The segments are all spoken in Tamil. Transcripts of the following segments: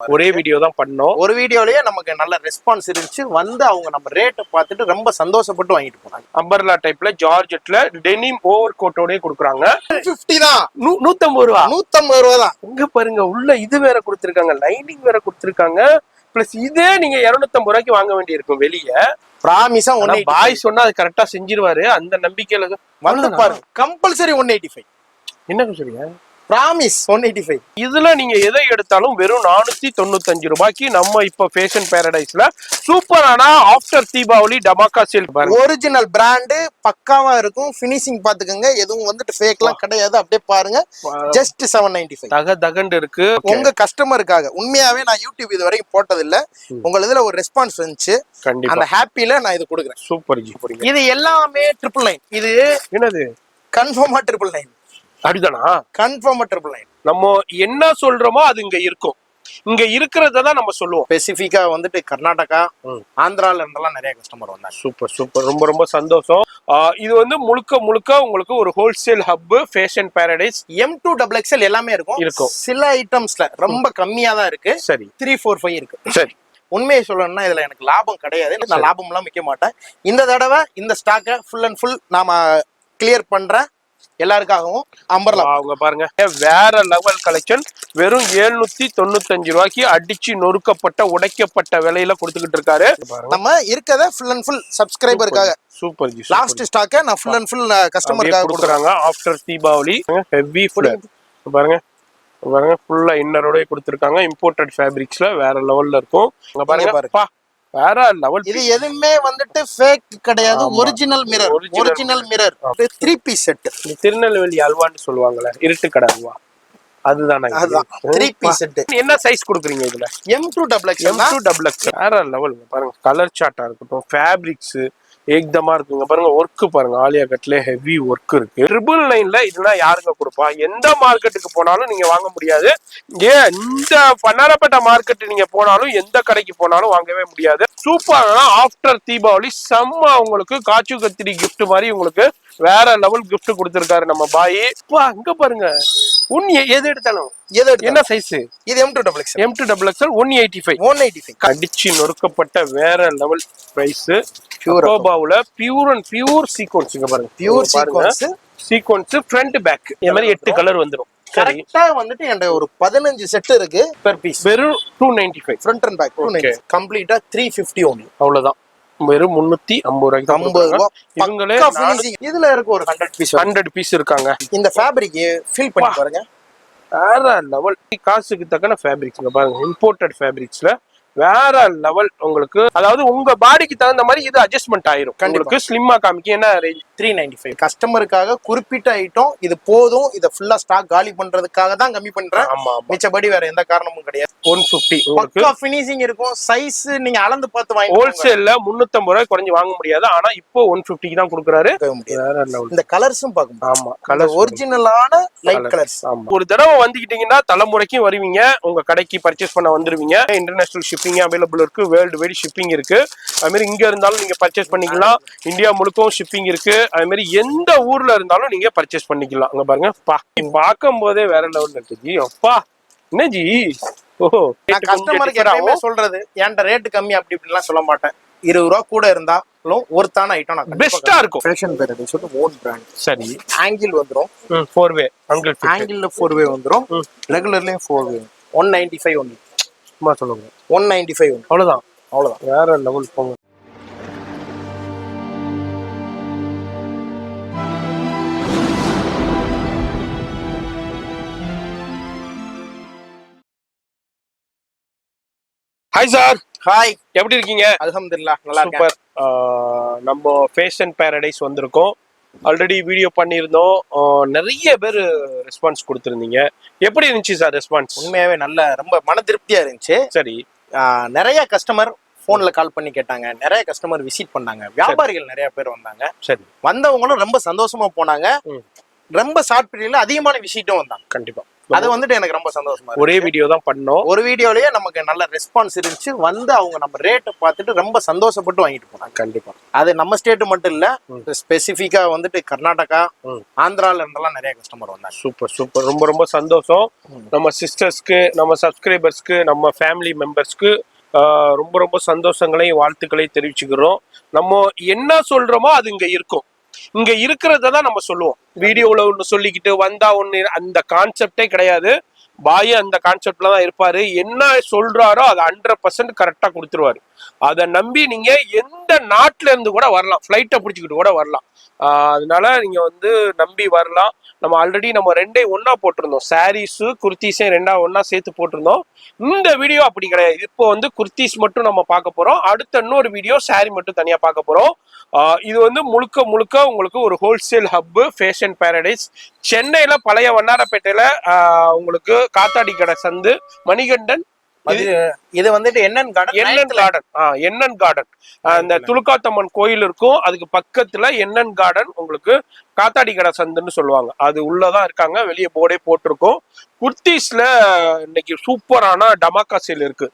ஒரே வீடியோ தான் பண்ணோம். ஒரு வீடியோலயே நமக்கு நல்ல ரெஸ்பான்ஸ் இருந்துச்சு. வந்து அவங்க நம்ம ரேட்டை பார்த்துட்டு ரொம்ப சந்தோஷப்பட்டு வாங்கிட்டு போனாங்க. அம்பர்லா டைப்ல ஜார்ஜெட்ல டெனிம் ஓவர் கோட்டோடய கொடுக்குறாங்க. 50 தான், 150 ரூபா. 150 ரூபா தான். இங்க பாருங்க, உள்ள இது வேற கொடுத்துருக்காங்க, லைனிங் வேற கொடுத்துருக்காங்க. பிளஸ் இதே நீங்க 250 ரூபாய்க்கு வாங்க வேண்டியிருக்கும் வெளியே. பிராமிஸா பாய் சொன்னா அது கரெக்டா செஞ்சிருவாரு. அந்த நம்பிக்கையில வந்து பாருங்க. கம்பல்சரி 185. என்ன சொல்றீங்க? பிராமிஸ் 185. இதுல நீங்க எதை எடுத்தாலும் வெறும் 495 ரூபாய்க்கு நம்ம இப்ப ஃபேஷன் பாரடைஸ்ல சூப்பரான ஆஃப்டர் தீபாவளி டமாக்கா சேல் பாருங்க. ஒரிஜினல் பிராண்ட் பக்காவா இருக்கும். ஃபினிஷிங் பாத்துக்கங்க, எதுவும் வந்துட்டு ஃபேக்லாம் கிடையாது. அப்படியே பாருங்க, ஜஸ்ட் 795. தகண்டு இருக்கு. உங்க கஸ்டமருக்காக உண்மையாவே நான் யூடியூப் இது வரைக்கும் போட்டது இல்ல. உங்க இதுல ஒரு ரெஸ்பான்ஸ் வந்துச்சு, அந்த ஹாப்பில நான் இது கொடுக்குறேன். சூப்பர் ஜி. இது எல்லாமே 999. இது என்னது? கன்ஃபார்மா 999. அப்படிதானா? கன்ஃபார்மா 999. நம்ம என்ன சொல்றோமோ அது இங்க இருக்கும். இங்க இருக்கிறத நம்ம சொல்லுவோம். ஸ்பெசிஃபிக்கா வந்துட்டு கர்நாடகா, ஆந்திரால இருந்தெல்லாம் நிறைய கஸ்டமர் வந்தாங்க. சூப்பர் சூப்பர், ரொம்ப ரொம்ப சந்தோஷம். இது வந்து முழுக்க முழுக்க உங்களுக்கு ஒரு wholesale hub fashion Paradise. M2XXL எல்லாமே இருக்கும். சில ஐட்டம்ஸ்ல ரொம்ப கம்மியா தான் இருக்கு. சரி, 345 இருக்கு. சரி. உண்மையை சொல்லணும்னா இதுல எனக்கு லாபம் கிடையாது. நான் லாபம் எல்லாம் விற்க மாட்டேன். இந்த தடவை இந்த ஸ்டாக்கை ஃபுல் அண்ட் ஃபுல் நாம கிளியர் பண்றேன் எல்லாருக்காகவும். அம்பர்லா அவங்க பாருங்க, வேற லெவல் கலெக்ஷன். வெறும் 795 ரூபாய்க்கு அடிச்சு நொறுக்கப்பட்ட உடைக்கப்பட்ட விலையில கொடுத்துக்கிட்டு இருக்காரு. நம்ம இருக்கத ஃபுல் அண்ட் ஃபுல் சப்ஸ்கிரைபருக்காக. சூப்பர் ஜி. லாஸ்ட் ஸ்டாக்க நான் ஃபுல் அண்ட் ஃபுல் கஸ்டமருக்காக கொடுக்குறாங்க. ஆஃப்டர் தீபாவளி ஹெவி ஃபுல் பாருங்க. பாருங்க, ஃபுல்லா இன்னரோட கொடுத்துருக்காங்க. இம்போர்ட்டட் ஃபேப்ரிக்ஸ்ல வேற லெவல்ல இருக்கும். பாருங்க, வேற லெவல். இது எதுவுமே வந்துட்டு ஃபேக் கிடையாது. Original mirror. Original mirror 3 piece set. Tirunelveli அல்வான்னு சொல்லுவாங்கல்ல, இருட்டு கடை அல்வா, அதுதானே? அதுதான் 3 பீஸ் செட். என்ன சைஸ் கொடுக்குறீங்க இதுல? M2XXL. வேற லெவல் பாருங்க. கலர் சார்ட்டா இருக்கட்டும், ஃபேப்ரிக்ஸ் ஏக்தமா இருக்குங்க. பாருங்க, ஒர்க் பாருங்க, ஆலியா கட்ல ஹெவி ஒர்க் இருக்கு. 999ல இதெல்லாம் யாருங்க கொடுப்பா? எந்த மார்க்கெட்டுக்கு போனாலும் நீங்க வாங்க முடியாது. ஏன் இந்த பன்னாரப்பட்ட மார்க்கெட் நீங்க போனாலும், எந்த கடைக்கு போனாலும் வாங்கவே முடியாது. சூப்பரான ஆஃப்டர் தீபாவளி செம்ம உங்களுக்கு காச்சு கத்திரி கிஃப்ட் மாதிரி உங்களுக்கு வேற லெவல் கிஃப்ட் கொடுத்திருக்காரு நம்ம பாய். அங்க பாருங்க, எது எடுத்தாலும் என்ன சைஸ்? இது M2XXL. M2XXL 185. அடிச்சு நொறுக்கப்பட்ட வேற லெவல் பிரைஸ். கோபாவுல பியூர் அண்ட் பியூர் சீக்வென்ஸ். இங்க பாருங்க, pure sequence. Sequence front back இந்த மாதிரி 8 கலர் வந்துரும். கரெக்ட்டா வந்துட்டு என்கிட்ட ஒரு 15 செட் இருக்கு. பெர் பீஸ் வெறும் 295. Front and back 295. கம்ப்ளீட்டா 350 only. அவ்வளவுதான். வெறும் 350 ரூபாய்க்கு 50 ரூபாய். இவங்களே இதுல இருக்கு ஒரு 100 பீஸ் இருக்காங்க. இந்த ஃபேப்ரிக் ஃபீல் பண்ணி பாருங்க, வேற லெவல். காசுக்கு தக்கன ஃபேப்ரிக்ஸ் பாருங்க. இம்போர்ட்டட் ஃபேப்ரிக்ஸ்ல வேற லெவல் உங்களுக்கு. அதாவது உங்க பாடிக்கு தகுந்த மாதிரி இது அட்ஜஸ்ட்மெண்ட் ஆயிரும். உங்களுக்கு ஸ்லிம்மா காமிக்க. என்ன ரேஞ்ச்? 395. கஸ்டமருக்காக குறிப்பிட்ட ஐட்டம் இது போதும். இத ஃபுல்லா ஸ்டாக் காலி பண்றதுக்காக தான் கம்மி பண்றேன். மிச்சபடி வேற எந்த காரணமும் கிடையாது. 150 பக்கா ஃபினிஷிங் இருக்கும். சைஸ் நீங்க அளந்து பார்த்து வாங்கி. ஹோல்சேல்ல 350 ரூபாய் குறைஞ்சு வாங்க முடியாது. ஆனா இப்போ 150க்கு தான் கொடுக்குறாரு. வேற லெவல். இந்த கலர்ஸும் பார்க்கணும். ஆமா, கலர் ஒரிஜினலான லைட் கலர்ஸ். ஒரு தடவை வந்துக்கிட்டீங்கன்னா தலைமுறைக்கும் வருவீங்க. உங்க கடைக்கு பர்ச்சேஸ் பண்ண வந்துருவீங்க. இன்டர்நேஷனல் ஷிப்பிங் அவைலபிள் இருக்கு. வேர்ல்டு வைட் ஷிப்பிங் இருக்கு. அது மாதிரி இங்க இருந்தாலும் நீங்க பர்ச்சேஸ் பண்ணிக்கலாம். இந்தியா முழுக்கவும் ஷிப்பிங் இருக்கு. அது மாதிரி எந்த ஊர்ல இருந்தாலும் நீங்க பர்ச்சேஸ் பண்ணிக்கலாம். அங்க பாருங்க, பார்க்கும் போதே வேற லெவல்ல இருக்கு ஜி. அப்பா என்ன ஜி. ஓஹோ, கஸ்டமருக்கு எப்பவுமே சொல்றது, என்கிட்ட ரேட் கம்மி அப்படி இப்படிலாம் சொல்ல மாட்டேன். 20 ரூபா கூட இருந்தாலும் ஒருத்தான ஐட்டம் நான் பெஸ்டா இருக்கும். Fashion Paradise own brand. சரி, ஆங்கிள் வந்துரும். 4 வே ஆங்கிள்ல 4 வே வந்துரும். ரெகுலர்லயும் 4 வே. 195 only. சும்மா சொல்லுங்க, 195 only. அவ்வளவுதான். வேற லெவல் போங்க. Hi sir. ஹாய், எப்படி இருக்கீங்க? அல்ஹம்துலில்லாஹ் நல்லா இருக்கேன். சூப்பர். நம்ம ஃபேஷன் பாரடைஸ் வந்திருக்கோம். ஆல்ரெடி வீடியோ பண்ணியிருந்தோம். நிறைய பேர் ரெஸ்பான்ஸ் கொடுத்துருந்தீங்க. எப்படி இருந்துச்சு சார் ரெஸ்பான்ஸ்? உண்மையாவே நல்ல ரொம்ப மன திருப்தியா இருந்துச்சு. சரி, நிறைய கஸ்டமர் போன்ல கால் பண்ணி கேட்டாங்க. நிறைய கஸ்டமர் விசிட் பண்ணாங்க. வியாபாரிகள் நிறைய பேர் வந்தாங்க. சரி, வந்தவங்களும் ரொம்ப சந்தோஷமா போனாங்க. ரொம்ப ஷார்ட் பீரியட்ல அதிகமான விசிட்டும் வந்தாங்க. கண்டிப்பா. அது வந்துட்டு எனக்கு ரொம்ப சந்தோஷமா இருக்கு. ஒரே வீடியோ தான் பண்ணோம், ஒரு வீடியோலயே நமக்கு நல்ல ரெஸ்பான்ஸ் இருந்துச்சு. வந்து அவங்க நம்ம ரேட்டை பார்த்துட்டு ரொம்ப சந்தோஷப்பட்டு வாங்கிட்டு போனாங்க. கண்டிப்பா. அது நம்ம ஸ்டேட் மட்டும் இல்ல, ஸ்பெசிஃபிக்கா வந்துட்டு கர்நாடகா, ஆந்திரால இருந்தெல்லாம் நிறைய கஸ்டமர் வந்தாங்க. சூப்பர் சூப்பர், ரொம்ப ரொம்ப சந்தோஷம். நம்ம சிஸ்டர்ஸ்க்கு, நம்ம சப்ஸ்கிரைபர்ஸ்க்கு, நம்ம ஃபேமிலி மெம்பர்ஸ்க்கு ரொம்ப ரொம்ப சந்தோஷங்களையும் வாழ்த்துக்களையும் தெரிவிச்சுக்கிறோம். நம்ம என்ன சொல்றோமோ அது இங்க இருக்கும், இங்க இருக்கிறத தான் நம்ம சொல்லுவோம். வீடியோல ஒண்ணு சொல்லிக்கிட்டு வந்தா ஒண்ணு, அந்த கான்செப்டே கிடையாது. பாய் அந்த கான்செப்ட்ல தான் இருப்பாரு. என்ன சொல்றாரோ அதை 100% கரெக்டா கொடுத்துருவாரு. அதை நம்பி நீங்க எந்த நாட்டுல இருந்து கூட வரலாம், ஃபிளைட்டை பிடிச்சிக்கிட்டு கூட வரலாம். அதனால நீங்க வந்து நம்பி வரலாம். நம்ம ஆல்ரெடி நம்ம ரெண்டே ஒன்னா போட்டிருந்தோம், சாரீஸு குர்த்திஸையும் ரெண்டா ஒன்னா சேர்த்து போட்டிருந்தோம். இந்த வீடியோ அப்படி கிடையாது. இப்போ வந்து குர்த்திஸ் மட்டும் நம்ம பார்க்க போறோம். அடுத்த இன்னொரு வீடியோ சாரி மட்டும் தனியா பார்க்க போறோம். இது வந்து முழுக்க முழுக்க உங்களுக்கு ஒரு ஹோல்சேல் ஹப், ஃபேஷன் பாரடைஸ். சென்னையில பழைய வண்ணாரப்பேட்டையில உங்களுக்கு காத்தாடி கடை சந்து, மணிகண்டன். இது வந்துட்டு என்என் கார்டன், அந்த துலுக்காத்தம்மன் கோயில் இருக்கும், அதுக்கு பக்கத்துல என்என் கார்டன், உங்களுக்கு காத்தாடி கடை சந்துன்னு சொல்லுவாங்க. அது உள்ளதான் இருக்காங்க, வெளியே போர்டே போட்டிருக்கோம். குர்த்திஸ்ல இன்னைக்கு சூப்பரான டமாக்கா சேல் இருக்கு.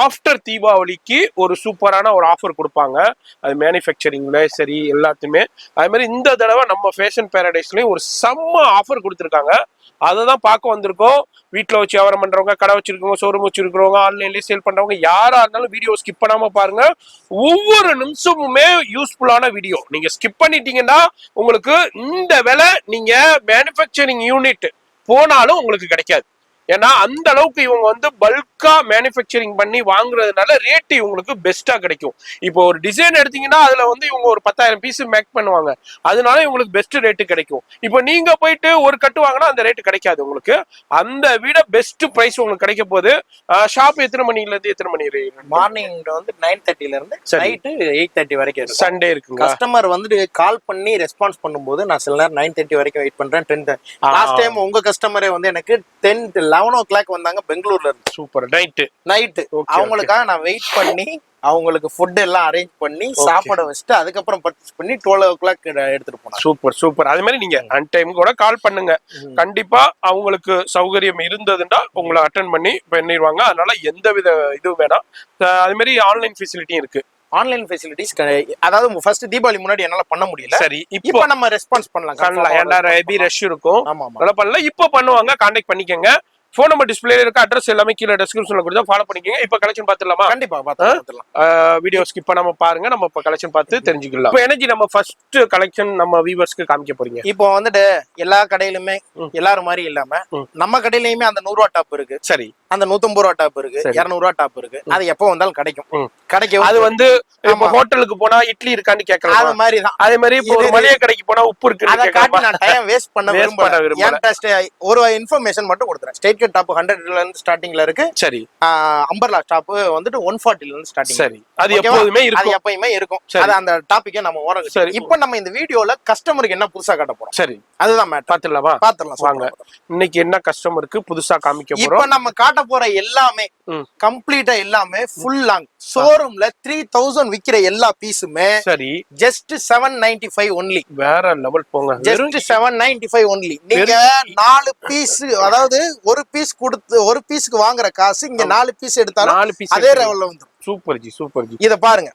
ஆஃப்டர் தீபாவளிக்கு ஒரு சூப்பரான ஒரு ஆஃபர் கொடுப்பாங்க. அது மேனுஃபேக்சரிங்ல சரி எல்லாத்துமே. அது மாதிரி இந்த தடவை நம்ம ஃபேஷன் பாரடைஸ்லயும் ஒரு செம்ம ஆஃபர் கொடுத்துருக்காங்க. அதை தான் பார்க்க வந்திருக்கோம். வீட்டில் வச்சு வியாபாரம் பண்றவங்க, கடை வச்சிருக்கவங்க, ஷோரூம் வச்சிருக்கிறவங்க, ஆன்லைன்லயே சேல் பண்றவங்க, யாரா இருந்தாலும் வீடியோ ஸ்கிப் பண்ணாம பாருங்க. ஒவ்வொரு நிமிஷமுமே யூஸ்ஃபுல்லான வீடியோ. நீங்க ஸ்கிப் பண்ணிட்டீங்கன்னா உங்களுக்கு இந்த விலை நீங்க மேனுஃபேக்சரிங் யூனிட் போனாலும் உங்களுக்கு கிடைக்காது. ஏன்னா அந்த அளவுக்கு இவங்க வந்து பல்கா மேனுஃபேக்சரிங் பண்ணி வாங்குறதுனால ரேட் இவங்களுக்கு பெஸ்டா கிடைக்கும். இப்போ ஒரு டிசைன் எடுத்தீங்கன்னா அதுல வந்து இவங்க ஒரு 10,000 பீஸ் மேக் பண்ணுவாங்க, அதனால இவங்களுக்கு பெஸ்ட் ரேட்டு கிடைக்கும். இப்போ நீங்க போயிட்டு ஒரு கட்டு வாங்கினா அந்த ரேட்டு கிடைக்காது உங்களுக்கு. அந்த விட பெஸ்ட் பிரைஸ் உங்களுக்கு கிடைக்க போகுது. ஷாப் எத்தனை மணில இருந்து எத்தனை மணி வரைக்கும்? மார்னிங் வந்து 9:30ல இருந்து நைட்டு 8:30 வரைக்கும் இருக்கு. சண்டே இருக்குங்க. கஸ்டமர் வந்து கால் பண்ணி ரெஸ்பான்ஸ் பண்ணும்போது நான் சில நேரம் 9:30 வரைக்கும் வெயிட் பண்றேன். 10 லாஸ்ட் டைம் உங்க கஸ்டமரே வந்து எனக்கு 11 o'clock வந்தாங்க பெங்களூர்ல இருந்து. சூப்பர். நைட்டு அவங்களுக்காக நான் வெயிட் பண்ணி அவங்களுக்கு ஃபுட் எல்லாம் அரேஞ்ச் பண்ணி சாப்பாடு வச்சுட்டு அதுக்கப்புறம் பர்ச்சேஸ் பண்ணி 12 o'clock எடுத்துட்டு போனேன். Super super. அது மாதிரி நீங்க அன் டைம் கூட கால் பண்ணுங்க, கண்டிப்பா அவங்களுக்கு சௌகரியம் இருந்ததுன்னா உங்களை அட்டென்ட் பண்ணி பண்ணிடுவாங்க. அதனால எந்த வித இதுவும் வேணாம். அது மாதிரி ஆன்லைன் ஃபெசிலிட்டியும் இருக்கு. ஆன்லைன் ஃபெசிலிட்டிஸ் அதாவது ஃபர்ஸ்ட் தீபாவளி முன்னாடி என்னால பண்ண முடியல. சரி, இப்போ நம்ம ரெஸ்பான்ஸ் பண்ணலாம். ஏன்டா ஹெவி ரஷ் இருக்கும், ஆமா அதெல்லாம் பண்ணல. இப்போ பண்ணுவாங்க, கான்டாக்ட் பண்ணிக்கங்க. ஃபோன் நம்பர் டிஸ்பிளேல இருக்க, அட்ரஸ் எல்லாமே கீழே டிஸ்கிரிப்ஷன்ல கொடுத்தா ஃபாலோ பண்ணிக்கங்க. இப்போ கலெக்ஷன் பார்த்துடலாமா? கண்டிப்பா பார்த்துடலாம். வீடியோ ஸ்கிப் பண்ணாம பாருங்க, நம்ம இப்போ கலெக்ஷன் பார்த்து தெரிஞ்சுக்கலாம். இப்போ எனர்ஜி நம்ம ஃபர்ஸ்ட் கலெக்ஷன் நம்ம வியூவர்ஸ்க்கு காமிக்க போறீங்க. இப்போ வந்துட்டு எல்லா கடையிலுமே எல்லாரும் மாதிரி இல்லாம நம்ம கடையிலயுமே அந்த 100 ரூபா டாப் இருக்கு. சரி, அந்த 150 ரூபா டாப் இருக்கு, 200 ரூபா டாப் இருக்கு. அது எப்போ வந்தாலும் கிடைக்கும். அது வந்து இப்போ ஹோட்டலுக்கு போனா இட்லி இருக்கான்னு கேட்கலாம், அது மாதிரி தான். அதே மாதிரி இப்போ ஒரு மளிகை கடைக்கு போனா உப்பு இருக்குன்னு கேட்கலாம். நான் டைம் வேஸ்ட் பண்ண விரும்பல. ஒரு இன்ஃபர்மேஷன் மட்டும் கொடுத்துறேன். ஸ்ட்ரைட் கட் டாப் 100ல இருந்து ஸ்டார்டிங்ல இருக்கு. சரி, அம்பர்லா டாப் வந்துட்டு 140ல இருந்து ஸ்டார்டிங். சரி, அது எப்பவுமே இருக்கும். அது எப்பவுமே இருக்கும். அது அந்த டாபிக்கே நம்ம ஓரம். இப்போ நம்ம இந்த வீடியோல கஸ்டமருக்கு என்ன புதுசா காட்ட போறோம்? சரி, அதுதான் மேட்டர். பாத்துடலாம் வாங்க. இன்னைக்கு என்ன கஸ்டமருக்கு புதுசா காமிக்க போறோம்? இப்போ நம்ம காட்ட போற எல்லாமே கம்ப்ளீட்டா எல்லாமே ஃபுல் லாங் ஷோரூம்ல 3000 விக்கிற எல்லா பீஸுமே சரி ஜஸ்ட் 795 ஒன்லி. வேற லெவல் போங்க. Just 795 only. நீங்க 4 பீஸ், அதாவது ஒரு பீஸ் கொடுத்து ஒரு பீஸ்க்கு வாங்குற காசு இங்க 4 பீஸ் எடுத்தாலும் 4 பீஸ் அதே லெவல்ல வந்துரும். Super G, super G. இத பாருங்க,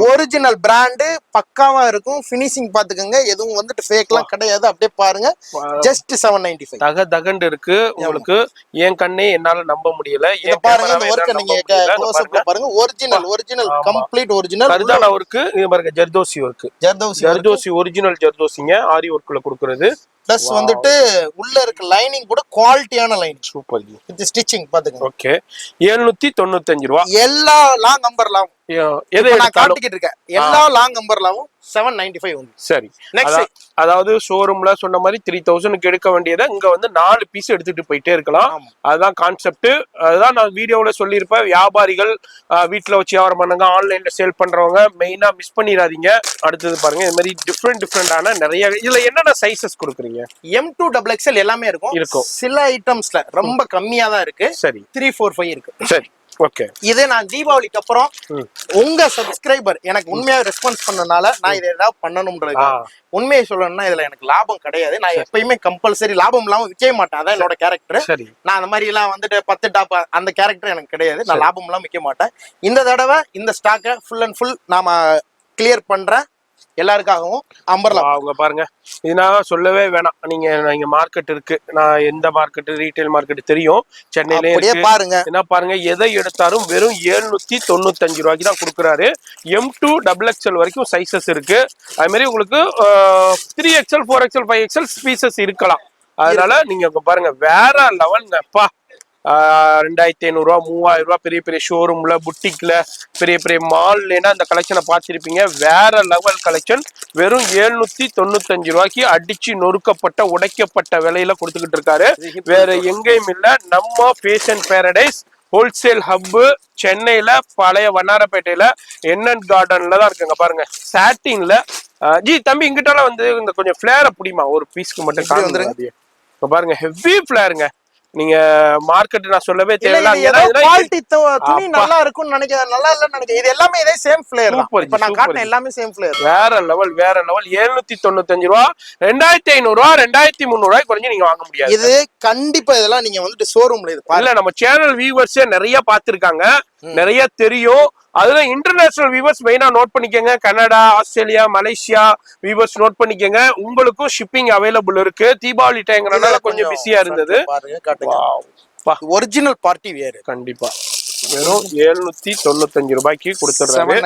ஒரிஜினல் பிராண்ட் பக்காவா இருக்கும். ஃபினிஷிங் பாத்துக்கங்க, எதுவும் வந்துட்டு ஃபேக்லாம் கிடையாது. அப்படியே பாருங்க, ஜஸ்ட் 795. தகண்டு இருக்கு உங்களுக்கு. என் கண்ணே என்னால நம்ப முடியல. இத பாருங்க, இந்த வர்க்க நீங்க க்ளோஸ் அப்ல பாருங்க. ஒரிஜினல் கம்ப்ளீட் ஒரிஜினல் கர்தானா வர்க்கு. இங்க பாருங்க, ஜர்தோசி வர்க்கு. ஜர்தோசி ஒரிஜினல் ஜர்தோசிங்க, ஆரி வர்க்ல கொடுக்கிறது. பிளஸ் வந்துட்டு உள்ள இருக்க லைனிங் கூட குவாலிட்டியான லைனிங். சூப்பர் ஜி. இது ஸ்டிச்சிங் பாத்துங்க. ஓகே, 795 ரூபாய். எல்லா லாங் நம்பர்லாம் எது நான் காட்டிக்கிட்டு இருக்கேன். எல்லா லாங் நம்பர்லாவும் 795 ஒன்லி. சரி, நெக்ஸ்ட் அதாவது ஷோரூம்ல சொன்ன மாதிரி 3000க்கு எடுக்க வேண்டியதை இங்க வந்து 4 பீஸ் எடுத்துட்டு போயிட்டே இருக்கலாம். அதுதான் கான்செப்ட். அதுதான் நான் வீடியோல சொல்லியிருப்பேன். வியாபாரிகள் வீட்டுல வச்சு வியாபாரம் பண்ணுங்க, ஆன்லைன்ல சேல் பண்றவங்க மெயினா மிஸ் பண்ணிடாதீங்க. அடுத்தது பாருங்க, இது மாதிரி டிஃப்ரெண்டான நிறைய. இதுல என்னென்ன சைசஸ் கொடுக்குறீங்க? M2 XXL எல்லாமே இருக்கும். சில ஐட்டம்ஸ்ல ரொம்ப கம்மியா தான் இருக்கு. சரி, 345 இருக்கு. சரி, ஓகே. இதே நான் தீபாவளிக்கு அப்புறம் உங்க சப்ஸ்கிரைபர் எனக்கு உண்மையாக ரெஸ்பான்ஸ் பண்ணனால நான் இதை ஏதாவது பண்ணணும்ன்றது. உண்மையை சொல்லணும்னா இதுல எனக்கு லாபம் கிடையாது. நான் எப்பயுமே கம்பல்சரி லாபம் இல்லாம விற்க மாட்டேன். அதான் என்னோட கேரக்டர். நான் அந்த மாதிரி எல்லாம் வந்துட்டு 10 டாப் அந்த கேரக்டர் எனக்கு கிடையாது. நான் லாபம் எல்லாம் விற்க மாட்டேன். இந்த தடவை இந்த ஸ்டாக்கை ஃபுல் அண்ட் ஃபுல் நாம கிளியர் பண்றேன் எல்லாருக்காகவும். அம்பர்லா அவங்க பாருங்க, இது நான் சொல்லவே வேணாம். நீங்க மார்க்கெட் இருக்கு, நான் எந்த மார்க்கெட் ரீட்டைல் மார்க்கெட் தெரியும், சென்னையிலே பாருங்க. என்ன பாருங்க, எதை எடுத்தாலும் வெறும் 795 ரூபாய்க்கு தான் கொடுக்குறாரு. M2 XXL வரைக்கும் சைசஸ் இருக்கு. அது மாதிரி உங்களுக்கு 3XL 4XL 5XL பீசஸ் இருக்கலாம். அதனால நீங்க பாருங்க, வேற லெவல்ங்கப்பா. 2500 ரூபா 3000 ரூபா பெரிய பெரிய ஷோரூம்ல, புட்டிக்ல, பெரிய பெரிய மால்லேனா அந்த கலெக்ஷனை பார்த்திருப்பீங்க. வேற லெவல் கலெக்ஷன். வெறும் 795 ரூபாய்க்கு அடிச்சு நொறுக்கப்பட்ட உடைக்கப்பட்ட விலையில கொடுத்துக்கிட்டு இருக்காரு. வேற எங்கேயும் இல்ல, நம்ம ஃபேஷன் பேரடைஸ் ஹோல்சேல் ஹப்பு சென்னையில பழைய வண்ணாரப்பேட்டையில NN கார்டன்ல தான் இருக்குங்க. பாருங்க சாட்டின்ல. ஜி தம்பி இங்கிட்டால வந்து இந்த கொஞ்சம் ஃபிளேரை பிடிமா, ஒரு பீஸ்க்கு மட்டும் காமிங்க. பாருங்க ஹெவி ஃபிளேருங்க. நீங்க மார்க்கெட் நான் சொல்லவே தேவையில்ல. குவாலிட்டி துணி நல்லா இருக்கும்னு நினைக்கிறேன். நல்லா இல்லன்னு நினைக்கிறேன். இது எல்லாமே இதே சேம் ஃபிளேர் தான். இப்ப நான் காட்டுன எல்லாமே சேம் ஃபிளேர். வேற லெவல் வேற லெவல். 795 ரூபா 2500 ரூபா 2300 ரூபாய் குறைஞ்சு நீங்க வாங்க முடியாது. இது கண்டிப்பா இதெல்லாம் நீங்க வந்துட்டு ஷோரூம்ல இது இல்ல, நம்ம சேனல் வியூவர்ஸே நிறைய பாத்துருக்காங்க, நிறைய தெரியும். அதுல இன்டர்நேஷனல் வியூவர்ஸ் மெயினா நோட் பண்ணிக்கங்க. Canada, Australia, Malaysia viewers note பண்ணிக்கங்க. உங்களுக்கும் ஷிப்பிங் அவைலபிள் இருக்கு. தீபாவளி டைம்ங்கறனால கொஞ்சம் பிஸியா இருந்தது. ஒரிஜினல் பார்ட்டி வேர் கண்டிப்பா வெறும் 795 ரூபாய்க்கு கொடுத்துறாரு.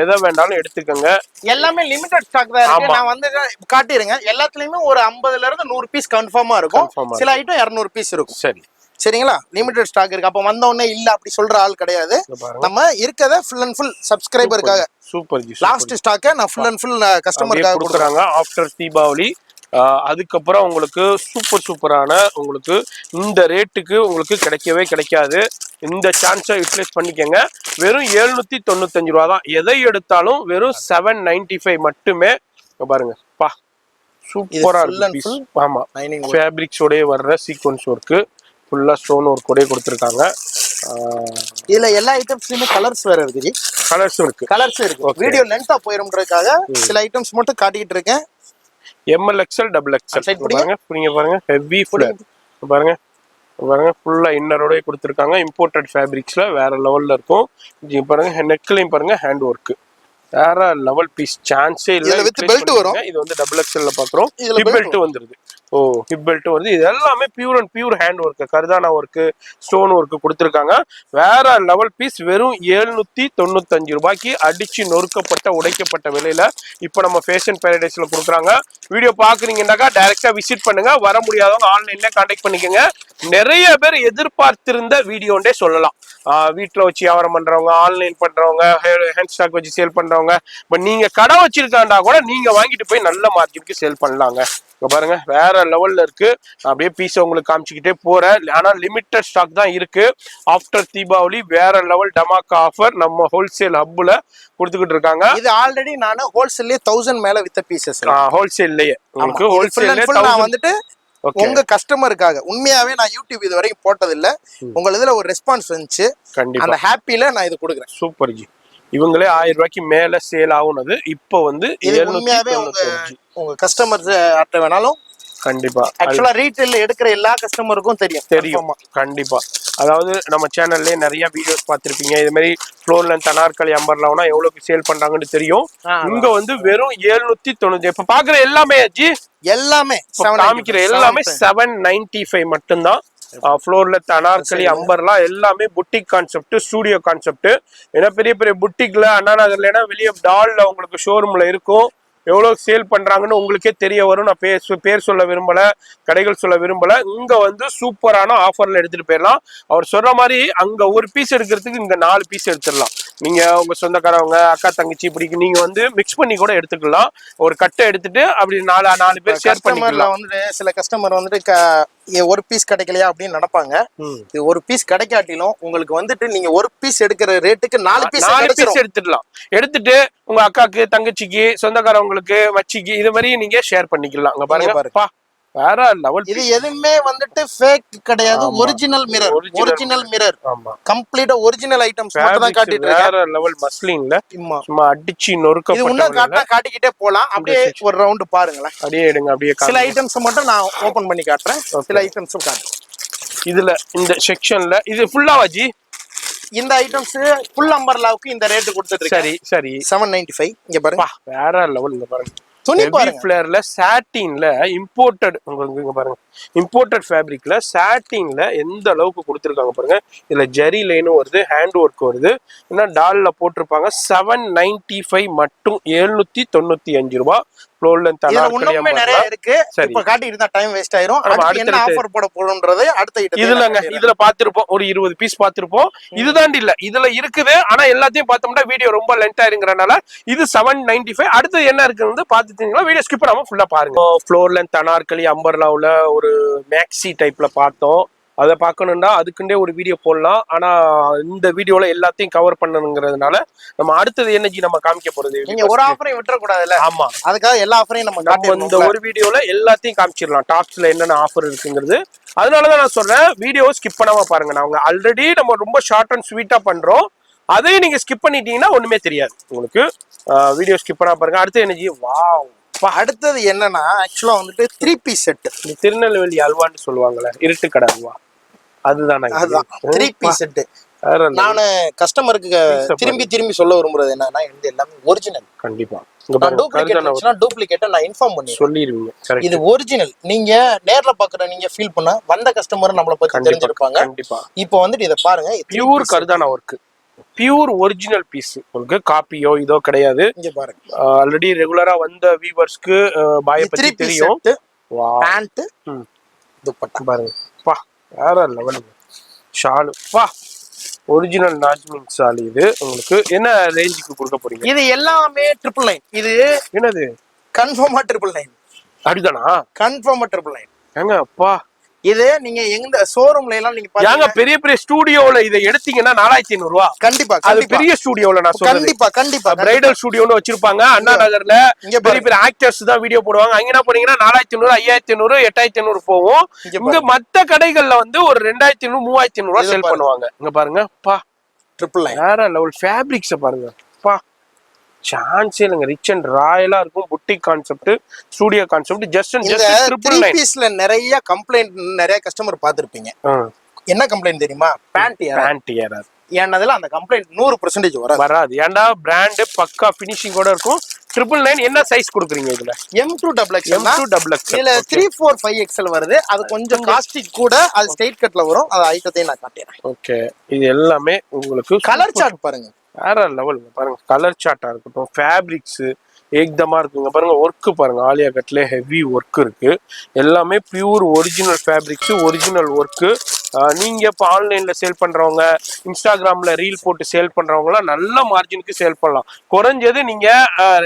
எதை வேண்டாலும் எடுத்துக்கங்க. எல்லாமே லிமிடெட் ஸ்டாக் தான் இருக்கு. நான் வந்து காட்டிருங்க. எல்லாத்துலயுமே ஒரு 50ல இருந்து 100 பீஸ் கன்ஃபார்மா இருக்கும். சில ஐட்டம் 200 பீஸ் இருக்கும். சரி சரிங்களா, லிமிடெட் ஸ்டாக் இருக்கு. அப்ப வந்த உடனே இல்ல அப்படி சொல்ற ஆள் கிடையாது. நம்ம இருக்கத ஃபுல் அண்ட் ஃபுல் சப்ஸ்கிரைபருக்காக. சூப்பர் ஜி. லாஸ்ட் ஸ்டாக்க நான் ஃபுல் அண்ட் ஃபுல் கஸ்டமருக்காக கொடுக்குறாங்க. ஆஃப்டர் தீபாவளி அதுக்கப்புறம் உங்களுக்கு சூப்பரான உங்களுக்கு இந்த ரேட்டுக்கு உங்களுக்கு கிடைக்கவே கிடைக்காது. இந்த சான்ஸை யூட்டிலைஸ் பண்ணிக்கங்க. வெறும் 795 ரூபா தான். எதை எடுத்தாலும் வெறும் 795 மட்டுமே. பாருங்க பா, சூப்பரா இருக்கு. ஆமா, ஃபேப்ரிக்ஸோடய வர்ற சீக்வன்ஸ் ஒர்க்கு, ஃபுல்லா ஸ்டோன் ஒர்க்கோடய கொடுத்துருக்காங்க. இதுல எல்லா ஐட்டம்ஸ்லயுமே கலர்ஸ் வேற இருக்கு. கலர்ஸ் இருக்கு. வீடியோ லென்த்தா போயிரும்ன்றதுக்காக சில ஐட்டம்ஸ் மட்டும் காட்டிட்டு இருக்கேன். ML XL XXL பாருங்க ஹெவி ஃபிளேர். பாருங்க ஃபுல்லா இன்னரோட கொடுத்துருக்காங்க. இம்போர்ட்டட் ஃபேப்ரிக்ஸ்ல வேற லெவல்ல இருக்கும். பாருங்க நெக்லையும் பாருங்க ஹேண்ட் ஒர்க் வேற லெவல் பீஸ். சான்ஸே இல்ல. வித் பெல்ட் வரும். இது வந்து XXL ல பாக்குறோம். ஹிப் பெல்ட் வந்துருது. ஹிப் பெல்ட் வருது. இது எல்லாமே pure and pure hand work, கர்தானா ஒர்க், ஸ்டோன் ஒர்க் கொடுத்துருக்காங்க. வேற லெவல் பீஸ். வெறும் 795 ரூபாய்க்கு அடிச்சு நொறுக்கப்பட்ட உடைக்கப்பட்ட விலையில இப்ப நம்ம ஃபேஷன் பேரடைஸ்ல கொடுக்குறாங்க. வீடியோ பாக்குறீங்கன்னாக்கா டைரக்டா விசிட் பண்ணுங்க. வர முடியாதவங்க ஆன்லைன்ல கான்டாக்ட் பண்ணிக்கோங்க. நிறைய பேர் எதிர்பார்த்திருந்த வீடியோண்டே சொல்லலாம். வீட்டுல வச்சு வியாபாரம் பண்றவங்க, ஆன்லைன் பண்றவங்க, ஹேண்ட் ஸ்டாக் வச்சு சேல் பண்றவங்க, பட் நீங்க கடை வச்சிருக்காண்டா கூட நீங்க வாங்கிட்டு போய் நல்ல மார்க்கெட்டுக்கு சேல் பண்ணலாங்க. பாருங்க வேற லெவல்ல இருக்கு. அப்படியே பீஸ் உங்களுக்கு காமிச்சுக்கிட்டே போறேன். ஆனா லிமிட்டட் ஸ்டாக் தான் இருக்கு. ஆஃப்டர் தீபாவளி வேற லெவல் டமாக்கா ஆஃபர் நம்ம ஹோல்சேல் ஹப்ல கொடுத்துக்கிட்டு இருக்காங்க. இது ஆல்ரெடி நான் ஹோல்சேல்லே 1000 மேல வித்த பீசஸ். ஹோல்சேல்லயே உங்களுக்கு ஹோல்சேல்லே நான் வந்துட்டு உங்க கஸ்டமருக்காக உண்மையாவே நான் யூடியூப் இது வரைக்கும் போட்டது இல்ல. உங்க இதுல ஒரு ரெஸ்பான்ஸ் வந்துச்சு. அந்த ஹாப்பில நான் இது கொடுக்குறேன். Super G. இவங்களே 1000 ரூபாய்க்கு மேல சேல் ஆகுனது. இப்போ வந்து உண்மையாவே உங்க கஸ்டமர்ஸ் ஆட்ட வேணாலும் கண்டிப்பா ஆக்சுவலா ரீட்டைல்ல எடுக்கிற எல்லா கஸ்டமருக்கும் தெரியும். கண்டிப்பா. அதாவது நம்ம சேனல்ல நிறைய வீடியோஸ் பார்த்திருப்பீங்க. இது மாதிரி ஃப்ளோர் லென்த் அனார்கலி அம்பர்லானா எவ்வளவுக்கு சேல் பண்றாங்கன்னு தெரியும். இங்க வந்து வெறும் 790. இப்ப பாக்குற எல்லாமே ஜி எல்லாமே காமிக்கிற எல்லாமே 795 மட்டும்தான். ஃப்ளோர்ல அனார்கலி அம்பர்லா எல்லாமே புட்டிக் கான்செப்ட், ஸ்டூடியோ கான்செப்ட். ஏன்னா பெரிய பெரிய புட்டிக்ல அண்ணா நகர்ல வெளியே டால்ல உங்களுக்கு ஷோரூம்ல இருக்கும். எவ்வளவு சேல் பண்றாங்கன்னு உங்களுக்கே தெரிய வரும். நான் பேர் சொல்ல விரும்பல, கடைகள் சொல்ல விரும்பல. இங்க வந்து சூப்பரான ஆஃபர்ல எடுத்துட்டு போயிடலாம். அவர் சொல்ற மாதிரி அங்க ஒரு பீஸ் எடுக்கிறதுக்கு இங்க 4 பீஸ் எடுத்துடலாம். நீங்க உங்க சொந்தக்காரவங்க, அக்கா தங்கச்சி இப்படி நீங்க வந்து மிக்ஸ் பண்ணி கூட எடுத்துக்கலாம். ஒரு கட்டை எடுத்துட்டு அப்படி 4 பேர் ஷேர் பண்ணிக்கலாம். வந்துட்டு சில கஸ்டமர் வந்துட்டு ஒரு பீஸ் கிடைக்கலையா அப்படின்னு நினைப்பாங்க. இது ஒரு பீஸ் கிடைக்காட்டிலும் உங்களுக்கு வந்துட்டு நீங்க ஒரு பீஸ் எடுக்கிற ரேட்டுக்கு 4 பீஸ் எடுத்துடலாம். எடுத்துட்டு உங்க அக்காக்கு, தங்கச்சிக்கு, சொந்தக்காரவங்களுக்கு, மச்சிக்கு இது மாதிரி நீங்க ஷேர் பண்ணிக்கலாம். அங்க பாருங்க வேற லெவல். இது எதுவுமே வந்துட்டு ஃபேக் கிடையாது, ஒரிஜினல் மிரர். ஆமா, கம்ப்ளீட்டா ஒரிஜினல் ஐட்டம்ஸ் மட்டும் தான் காட்டிட்டு இருக்கேன். வேற லெவல் மஸ்லின்ல சும்மா அடிச்சு நொறுக்கப்பட்ட. இது இன்னும் காட்டிக்கிட்டே போலாம். அப்படியே ஒரு ரவுண்ட் பாருங்களேன். அப்படியே எடுங்க, அப்படியே சில ஐட்டம்ஸ் மட்டும் நான் ஓபன் பண்ணி காட்டுறேன், சில ஐட்டம்ஸும் காட்டுறேன். இதுல இந்த செக்ஷன்ல இது ஃபுல்லா வாஜி. இந்த ஐட்டம்ஸ் ஃபுல் அம்பர்லாவுக்கு இந்த ரேட் கொடுத்துட்டு இருக்கேன். சரி 795. இங்க பாருங்க, வேற லெவல். இங்க பாருங்க, துணி பாருங்க, ஃபிளேர்ல சாட்டின்ல இம்போர்ட்டட். உங்களுக்கு இங்க பாருங்க, இம்போர்ட்டட் ஃபேப்ரிக்ல சாட்டின்ல எந்த அளவுக்கு கொடுத்துருக்காங்க பாருங்க. இதுல ஜெரி லைனும் வருது, ஹேண்ட் ஒர்க் வருது. இன்னும் டால்ல போட்டிருப்பாங்க. 795 மட்டும், 795 ரூபாய். ஃப்ளோர் லென்த் இன்னுமே நிறைய இருக்கு. இப்ப காட்டிட்டு தான் டைம் வேஸ்ட் ஆயிரும். அடுத்து என்ன ஆஃபர் போட போறோம்ன்றது அடுத்த ஐட்டம். இதுல பாத்துருப்போம், ஒரு 20 பீஸ் பாத்துருப்போம். இதுதாண்டி இல்ல, இதுல இருக்குது. ஆனா எல்லாத்தையும் பார்த்தோம்னா வீடியோ ரொம்ப லென்த் ஆயிருங்கறனால இது 795. அடுத்து என்ன இருக்குன்னு பாத்துட்டீங்களா, வீடியோ ஸ்கிப் பண்ணாம ஃபுல்லா பாருங்க. ஃப்ளோர் லென்த் அனார்கலி அம்பர்லாவுல ஒரு மேக்ஸி டைப்ல பார்த்தோம். அதை பார்க்கணும்னா அதுக்குண்டே ஒரு வீடியோ போடலாம். ஆனா இந்த வீடியோல எல்லாத்தையும் கவர் பண்ணணுங்கிறதுனால நம்ம அடுத்தது என்னஜி நம்ம காமிக்க போறது. நீங்க ஒரு ஆஃபரையும் விட்டுற கூடாதுல்ல. ஆமா, அதுக்காக எல்லா ஆஃபரையும் நம்ம இந்த ஒரு வீடியோல எல்லாத்தையும் காமிச்சிடலாம், டாப்ஸ்ல என்னென்ன ஆஃபர் இருக்குங்கிறது. அதனாலதான் நான் சொல்றேன், வீடியோ ஸ்கிப் பண்ணாம பாருங்க. நான் ஆல்ரெடி நம்ம ரொம்ப ஷார்ட் அண்ட் ஸ்வீட்டா பண்றோம். அதையும் நீங்க ஸ்கிப் பண்ணிட்டீங்கன்னா ஒண்ணுமே தெரியாது உங்களுக்கு. வீடியோ ஸ்கிப் பண்ணா பாருங்க. அடுத்து என்னஜி, வாவ். அடுத்தது என்னன்னா, ஆக்சுவலா வந்துட்டு 3 பீஸ் செட். திருநெல்வேலி அல்வான்னு சொல்லுவாங்கல்ல, இருட்டு கடை அல்வா, அதுதான் 3 பீஸ் செட். நான் கஸ்டமருக்கு திரும்பி சொல்ல விரும்புறது என்னன்னா, இது எல்லாமே ஒரிஜினல். கண்டிப்பா டூப்ளிகேட் நான் இன்ஃபார்ம் பண்ணி சொல்லிடுவீங்க. இது ஒரிஜினல். நீங்க நேர்ல பாக்குற நீங்க ஃபீல் பண்ண வந்த கஸ்டமர் நம்மள பத்தி தெரிஞ்சிருப்பாங்க. கண்டிப்பா. இப்போ வந்துட்டு இத பாருங்க, பியூர் கர்தானா ஒர்க், பியூர் ஒரிஜினல் பீஸ். உங்களுக்கு காப்பியோ இதோ கிடையாது. இங்க பாருங்க, ஆல்ரெடி ரெகுலரா வந்த வியூவர்ஸ்க்கு பாய பத்தி தெரியும். பேண்ட் துப்பட்டா பாருங்க, பா வேற லெவல். ஷால் பா, ஒரிஜினல் நாஜ்மின் ஷால். இது உங்களுக்கு என்ன ரேஞ்சுக்கு கொடுக்க போறீங்க? இது எல்லாமே 999. இது என்னது, கன்ஃபார்மா 999. அப்படிதானா? கன்ஃபார்மா 999 ஏங்க அப்பா. இது நீங்க எங்க ஷோரூம்ல எல்லாம் நீங்க பாருங்க, பெரிய பெரிய ஸ்டுடியோல இதை எடுத்தீங்கன்னா 4500 ரூபாய். கண்டிப்பா, அது பெரிய ஸ்டுடியோல நான் சொல்றேன். கண்டிப்பா பிரைடல் ஸ்டுடியோன்னு வச்சிருப்பாங்க அண்ணா நகர்ல. பெரிய பெரிய ஆக்டர்ஸ் தான் வீடியோ போடுவாங்க. அங்க என்ன போனீங்கன்னா 4500, 5500, 8500 போகும். இங்க மத்த கடைகள்ல வந்து ஒரு 2500, 3500 ரூபாய் செல் பண்ணுவாங்க. இங்க பாருங்க, பா 999 வேற லெவல். ஃபேப்ரிக்ஸ் பாருங்க, பா சான்ஸ் இல்லைங்க. ரிச் அண்ட் ராயலா இருக்கும். Boutique concept, studio concept. Just 999 பீஸ்ல நிறைய கம்ப்ளைண்ட், நிறைய கஸ்டமர் பாத்திருப்பீங்க. என்ன கம்ப்ளைண்ட் தெரியுமா? பேண்ட் ஏறாது. ஏன்னதுல அந்த கம்ப்ளைண்ட் 100% வராது. ஏன்டா பிராண்ட் பக்கா ஃபினிஷிங்கோட இருக்கும். 999. என்ன சைஸ் கொடுக்குறீங்க இதுல? M2XX. இதுல 3, 4, 5XL வருது. அது கொஞ்சம் காஸ்டிக் கூட. அது ஸ்ட்ரைட் கட்ல வரும். அது ஐட்டத்தையும் நான் காட்டுறேன். ஓகே, இது எல்லாமே உங்களுக்கு கலர் சார்ட் பாருங்க, வேற லெவல். பாருங்க, கலர் சார்ட்டா இருக்கட்டும், ஃபேப்ரிக்ஸ் ஏக்தமா இருக்குங்க. பாருங்க, ஒர்க்கு பாருங்க, ஆலியா கட்ல ஹெவி ஒர்க் இருக்கு. எல்லாமே pure original fabrics, original work. நீங்க இப்போ ஆன்லைன்ல சேல் பண்றவங்க, இன்ஸ்டாகிராம்ல ரீல் போட்டு சேல் பண்றவங்கலாம் நல்ல மார்ஜினுக்கு சேல் பண்ணலாம். குறைஞ்சது நீங்க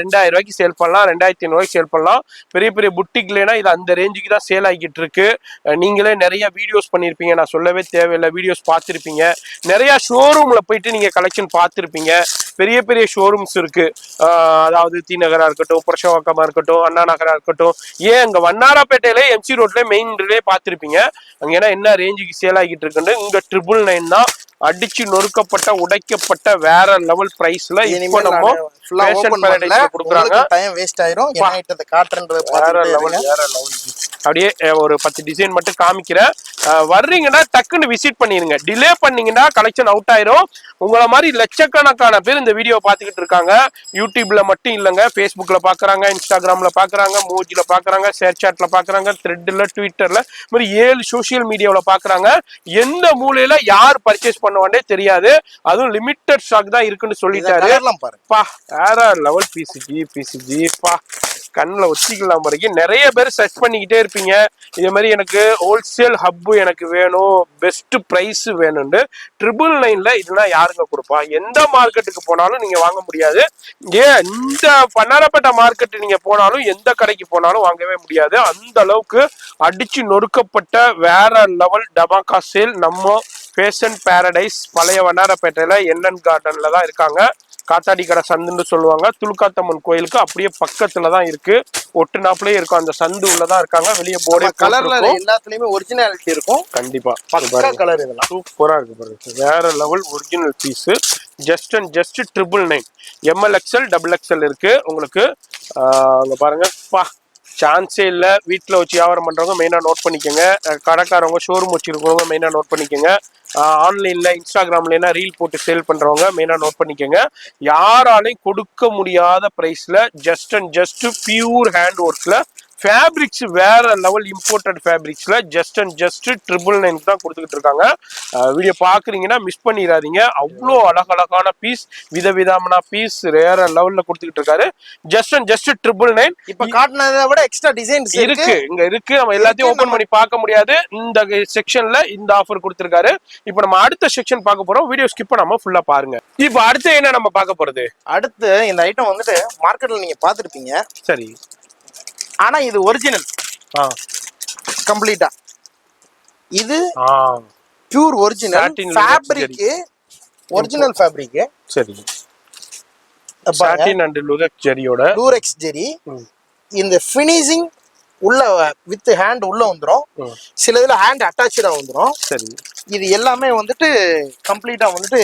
2000 ரூபாய்க்கு சேல் பண்ணலாம், 2500 ரூபாய்க்கு சேல் பண்ணலாம். பெரிய பெரிய புட்டிக்லனா இது அந்த ரேஞ்சுக்கு தான் சேல் ஆகிட்டு இருக்கு. நீங்களே நிறைய வீடியோஸ் பண்ணிருப்பீங்க, நான் சொல்லவே தேவையில்லை. வீடியோஸ் பார்த்துருப்பீங்க. நிறைய ஷோரூம்ல போயிட்டு நீங்க கலெக்ஷன் பார்த்துருப்பீங்க. பெரிய பெரிய ஷோரூம்ஸ் இருக்கு. அதாவது தி நகரா இருக்கட்டும், புரஷவாக்கமா இருக்கட்டும், அண்ணா நகரா இருக்கட்டும், ஏன் அங்க வண்ணாராப்பேட்டையில எம்சி ரோட்ல மெயின் ரோட்லயே பார்த்திருப்பீங்க. அங்க ஏன்னா என்ன ரேஞ்சுக்கு சேல் ஆகிட்டு இருக்குன்னு. இங்க 999 தான். அடிச்சு நொறுக்கப்பட்ட, உடைக்கப்பட்ட வேற லெவல் பிரைஸ்ல இப்போ நம்ம ஃபேஷன் பாரடைஸ்ல கொடுக்குறாங்க. டைம் வேஸ்ட் ஆயிரும். என்ன ஐட்டத்தை காட்றேன்றது வேற லெவல். அப்படியே ஒரு 10 டிசைன் மட்டும் காமிக்கிறேன். வர்றீங்கன்னா டக்குன்னு விசிட் பண்ணிருங்க. டிலே பண்ணீங்கன்னா கலெக்ஷன் அவுட் ஆயிரும். உங்களை மாதிரி லட்சக்கணக்கான பேர் இந்த வீடியோ பார்த்துக்கிட்டு இருக்காங்க. யூடியூப்ல மட்டும் இல்லைங்க, ஃபேஸ்புக்ல பாக்குறாங்க, இன்ஸ்டாகிராம்ல பாக்குறாங்க, மோஜில பாக்குறாங்க, ஷேர் சாட்ல பாக்குறாங்க, த்ரெட்ல, ட்விட்டர்ல, மாதிரி 7 சோசியல் மீடியாவில் பாக்குறாங்க. எந்த மூலையில யார் பர்ச்சேஸ் பண்ணுவானே தெரியாது. அதுவும் லிமிட்டட் ஸ்டாக் தான் இருக்குன்னு சொல்லிட்டாரு. பா வேற லெவல். பிசிஜி பா கண்ணுல ஒத்திக்கலாம். வரைக்கும் நிறைய பேர் சர்ச் பண்ணிக்கிட்டே இருப்பீங்க. இதே மாதிரி எனக்கு ஹோல்சேல் ஹப்பு எனக்கு வேணும், பெஸ்ட் பிரைஸ் வேணும்னு. 999 இதெல்லாம் யாருங்க கொடுப்பா? எந்த மார்க்கெட்டுக்கு போனாலும் நீங்க வாங்க முடியாது. ஏன் இந்த பன்னாரப்பேட்டை மார்க்கெட் நீங்க போனாலும், எந்த கடைக்கு போனாலும் வாங்கவே முடியாது. அந்த அளவுக்கு அடிச்சு நொறுக்கப்பட்ட வேற லெவல் டபாக்கா சேல் நம்ம ஃபேஷன் பாரடைஸ் பழைய வண்ணாரப்பேட்டையில என்என் கார்டன்ல தான் இருக்காங்க. காத்தாடி கடை சந்துன்னு சொல்லுவாங்க. துலுக்காத்தம்மன் கோயிலுக்கு அப்படியே பக்கத்துல தான் இருக்கு. ஒட்டுனாப்லயே இருக்கும். அந்த சந்து உள்ளதான் இருக்காங்க. வெளியே போர்டே கலர்ல எல்லாத்துலயுமே ஒரிஜினாலிட்டி இருக்கும். கண்டிப்பா பக்கா கலர். இதெல்லாம் சூப்பரா இருக்கு பாருங்க. வேற level original piece. Just and just 999. MLXL XXL இருக்கு உங்களுக்கு. அங்க பாருங்க பா, சான்ஸே இல்ல. வீட்டுல வச்சு வியாபாரம் பண்றவங்க மெயினா நோட் பண்ணிக்கோங்க. கடைக்காரவங்க ஷோரூம் வச்சிருக்கவங்க மெயினா நோட் பண்ணிக்கோங்க. ஆன்லைன்ல இன்ஸ்டாகிராம்ல ரீல் போட்டு சேல் பண்றவங்க மெயினா நோட் பண்ணிக்கோங்க. யாராலையும் கொடுக்க முடியாத பிரைஸ்ல just and just pure hand ஒர்க்ல ஃபேப்ரிக்ஸ் வேற லெவல் இம்போர்ட்டட் ஃபேப்ரிக்ஸ்ல ஜஸ்ட் அண்ட் ஜஸ்ட் 999 தான் கொடுத்துக்கிட்டு இருக்காங்க. வீடியோ பாக்குறீங்கன்னா மிஸ் பண்ணிடாதீங்க. அவ்வளோ அழகழகான பீஸ், விதவிதமான பீஸ் வேற லெவல்ல கொடுத்துக்கிட்டு இருக்காரு. Just and just 999. இப்ப காட்டினதை விட எக்ஸ்ட்ரா டிசைன்ஸ் இருக்கு, இங்க இருக்கு. நம்ம எல்லாத்தையும் ஓபன் பண்ணி பார்க்க முடியாது. இந்த செக்ஷன்ல இந்த ஆஃபர் கொடுத்திருக்காரு. இப்போ நம்ம அடுத்த செக்ஷன் பார்க்க போறோம். வீடியோ ஸ்கிப் பண்ணாம ஃபுல்லா பாருங்க. இப்போ அடுத்து என்ன நம்ம பார்க்க போறது? அடுத்து இந்த ஐட்டம் வந்துட்டு மார்க்கெட்ல நீங்க பாத்துருப்பீங்க. சரி, ஆனா இது ஒரிஜினல் கம்ப்ளீட்டா. இது pure original fabric, original fabric. சரி, சாட்டின் அண்ட் லூரெக்ஸ் ஜெரியோட லூரெக்ஸ் ஜெரி. இந்த ஃபினிஷிங் உள்ள வித் ஹேண்ட் உள்ள வந்துரும். சில இதுல ஹேண்ட் அட்டாச்சா வந்துரும். சரி, இது எல்லாமே வந்துட்டு கம்ப்ளீட்டா வந்துட்டு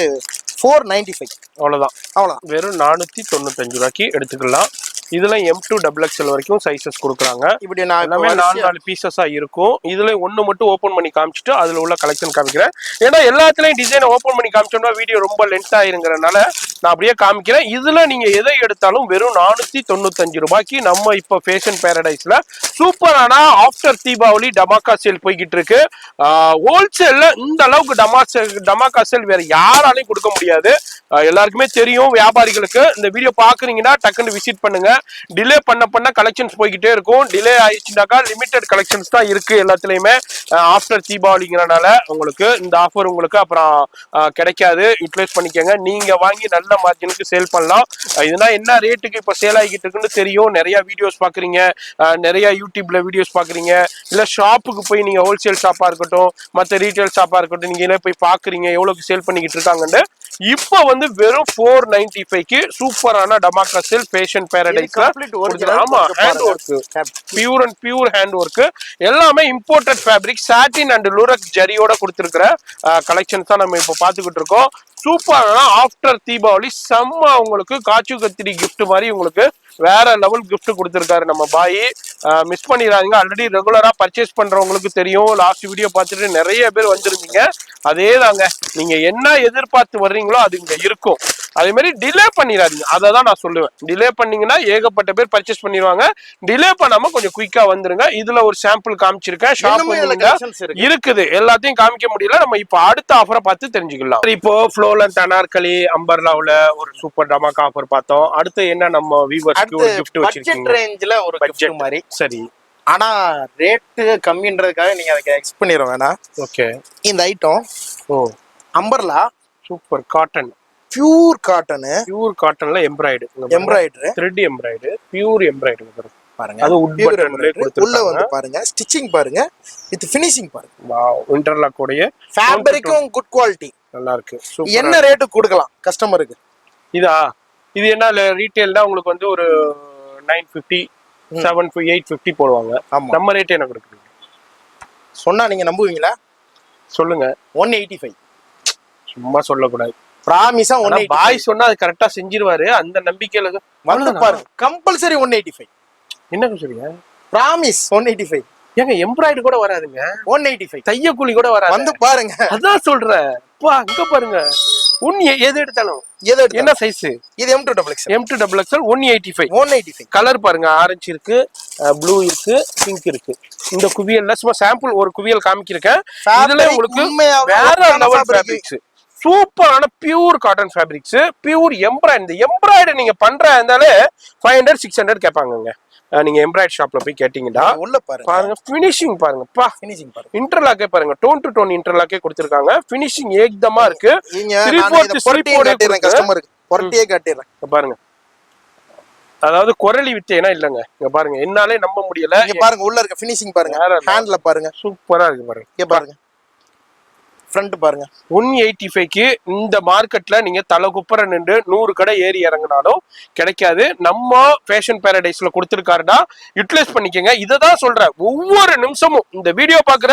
495. அவ்வளவுதான். வெறும் 495 ரூபாய்க்கு எடுத்துக்கலாம். இதுல M2 XXL வரைக்கும் சைசஸ் கொடுக்குறாங்க. இப்படி நான் எல்லாமே 4 பீசஸா இருக்கும். இதுல ஒண்ணு மட்டும் ஓபன் பண்ணி காமிச்சிட்டு அதுல உள்ள கலெக்ஷன் காமிக்கிறேன். ஏன்னா எல்லாத்துலயும் டிசைனை ஓபன் பண்ணி காமிச்சோம்னா வீடியோ ரொம்ப லென்த் ஆயிருங்கிறனால நான் அப்படியே காமிக்கிறேன். இதுல நீங்க எதை எடுத்தாலும் வெறும் 495 ரூபாய்க்கு நம்ம இப்ப ஃபேஷன் பேரடைஸ்ல சூப்பரான ஆஃப்டர் தீபாவளி டமாக்கா சேல் போய்கிட்டு இருக்கு. ஹோல்சேல்ல இந்த அளவுக்கு டமாக்கா சேல் வேற யாராலையும் கொடுக்க முடியாது. எல்லாருக்குமே தெரியும். வியாபாரிகளுக்கு இந்த வீடியோ பாக்குறீங்கன்னா டக்குன்னு விசிட் பண்ணுங்க. டிலே பண்ண கலெக்ஷன்ஸ் போய்கிட்டே இருக்கும். டிலே ஆயிடுச்சுனாக்கா லிமிடெட் கலெக்ஷன்ஸ் தான் இருக்கு எல்லாத்துலயுமே. ஆஃப்டர் தீபாவளிங்கிறனால உங்களுக்கு இந்த ஆஃபர் உங்களுக்கு அப்புறம் கிடைக்காது. யூட்டிலைஸ் பண்ணிக்கோங்க. நீங்க வாங்கி நல்ல மார்ஜினுக்கு சேல் பண்ணலாம். இதுனா என்ன ரேட்டுக்கு இப்ப சேல் ஆகிட்டு இருக்குன்னு தெரியும். நிறைய வீடியோஸ் பாக்குறீங்க, நிறைய யூடியூப்ல வீடியோஸ் பாக்குறீங்க, இல்ல ஷாப்புக்கு போய் நீங்க ஹோல்சேல் ஷாப்பா இருக்கட்டும், மற்ற ரீட்டைல் ஷாப்பா இருக்கட்டும், நீங்க போய் பாக்குறீங்க எவ்வளவுக்கு சேல் பண்ணிக்கிட்டு இருக்காங்கன்னு. இப்ப வந்து வெறும் 495க்கு சூப்பரான டமாக்கா சேல் ஃபேஷன் பேரடைஸ்ல. ஆமா, hand work, pure and pure hand work. எல்லாமே imported fabric, satin and lurex ஜெரியோட கொடுத்திருக்கிற கலெக்ஷன்ஸ் தான் நம்ம இப்ப பாத்துக்கிட்டு இருக்கோம். சூப்பரான ஆஃப்டர் தீபாவளி செம்ம உங்களுக்கு காச்சு கத்திரி கிஃப்ட் மாதிரி உங்களுக்கு வேற லெவல் கிஃப்ட் கொடுத்திருக்காரு நம்ம பாய். மிஸ் பண்ணிடாதீங்க. ஆல்ரெடி ரெகுலரா பர்ச்சேஸ் பண்றவங்களுக்கு தெரியும். லாஸ்ட் வீடியோ பார்த்துட்டு நிறைய பேர் வந்திருந்தீங்க. அதே தாங்க, நீங்க என்ன எதிர்பார்த்து வர்றீங்களோ அது இங்க இருக்கும். அதே மாதிரி டிலே பண்ணிடாதீங்க. அதை தான் நான் சொல்லுவேன். டிலே பண்ணீங்கன்னா ஏகப்பட்ட பேர் பர்ச்சேஸ் பண்ணிடுவாங்க. டிலே பண்ணாம கொஞ்சம் குயிக்கா வந்துருங்க. இதுல ஒரு சாம்பிள் காமிச்சிருக்கேன். ஷாப் இருக்குது, எல்லாத்தையும் காமிக்க முடியல. நம்ம இப்ப அடுத்த ஆஃபரை பார்த்து தெரிஞ்சுக்கலாம். இப்போ ஃப்ளோலன் அனார்கலி அம்பர்லாவுல ஒரு சூப்பர் டமாக்கா ஆஃபர் பார்த்தோம். அடுத்து என்ன நம்ம வியூவர்ஸ்க்கு ஒரு gift வச்சிருக்கீங்க? ரேஞ்சில ஒரு பட்ஜெட் மாதிரி. சரி, ஆனா ரேட் கம்மின்றதுக்காக நீங்க அதுக்கு எக்ஸ்பெக்ட் பண்ணிர வேணாம். ஓகே. இந்த item umbrella super cotton, pure cotton. Pure காட்டன்ல எம்ப்ராய்டு, த்ரெட் எம்ப்ராய்டு, பியூர் எம்ப்ராய்டு பாருங்க. அது உட் பட்டன்ல கொடுத்திருக்காங்க. உள்ள வந்து பாருங்க, ஸ்டிச்சிங் பாருங்க, வித் ஃபினிஷிங் பாருங்க. வாவ், இன்டர்லாக் உடைய ஃபேப்ரிக்கும் குட் குவாலிட்டி, நல்லா இருக்கு. என்ன ரேட் கொடுக்கலாம் கஸ்டமருக்கு? இது என்ன ரீட்டைல்ல உங்களுக்கு வந்து ஒரு 950 850 போடுவாங்க. நம்ம ரேட் என்ன கொடுக்குறீங்க சொன்னா நீங்க நம்புவீங்களா? சொல்லுங்க. 185. சும்மா சொல்லக்கூடாது. பிராமிஸா 185. பாய் சொன்னா அது கரெக்டா செஞ்சிருவாரு. அந்த நம்பிக்கையில வந்து பாருங்க. கம்பல்சரி 185. என்ன சொல்றீங்க? பிராமிஸ் 185. ஏங்க எம்ப்ராய்டு கூட வராதுங்க. 185. தைய கூலி கூட வராது. வந்து பாருங்க. அதான் சொல்றேன். அங்க பாருங்க. எது எடுத்தாலும் என்ன சைஸ்? இது M2 XXL 185. கலர் பாருங்க, ஆரஞ்சு இருக்கு, ப்ளூ இருக்கு, பிங்க் இருக்கு. இந்த குவியல்ல சும்மா சாம்பிள் ஒரு குவியல் காமிச்சிருக்கேன். இதுல உங்களுக்கு வேற லெவல் ஃபேப்ரிக்ஸ், சூப்பரான பியூர் காட்டன் ஃபேப்ரிக்ஸ், பியூர் எம்ப்ராய்டு. எம்ப்ராய்டு நீங்க பண்ற இருந்தாலே 500 600 கேட்பாங்க. நீங்க எம்ப்ராய்டு ஷாப்ல போய் கேட்டீங்கன்னா உள்ள பாருங்க ஃபினிஷிங் பாருங்க. ஃபினிஷிங் பாருங்க, இன்டர்லாக்கே பாருங்க, டோன் டு டோன் இன்டர்லாக்கே கொடுத்திருக்காங்க. ஃபினிஷிங் ஏக்தமா இருக்கு. 3/4 ஸ்லிப்போட கஸ்டமருக்கு பொரட்டியே காட்டிறேன் பாருங்க. அதாவது குரலி வித்தேனா இல்லங்க. இங்க பாருங்க, என்னாலே நம்ப முடியல. இங்க பாருங்க, உள்ள இருக்க ஃபினிஷிங் பாருங்க, ஹேண்ட்ல பாருங்க, சூப்பரா இருக்கு பாருங்க. இங்க பாருங்க, ஃப்ரண்ட் பாருங்க 185க்கு இந்த மார்க்கெட்ல நீங்க தலை குப்புற நின்று 100 கடை ஏறி இறங்கினாலும் கிடைக்காது. நம்ம ஃபேஷன் பாரடைஸ்ல கொடுத்துருக்காருடா, யூட்டிலைஸ் பண்ணிக்கங்க. இததான் சொல்றேன், ஒவ்வொரு நிமிஷமும் இந்த வீடியோ பாக்குற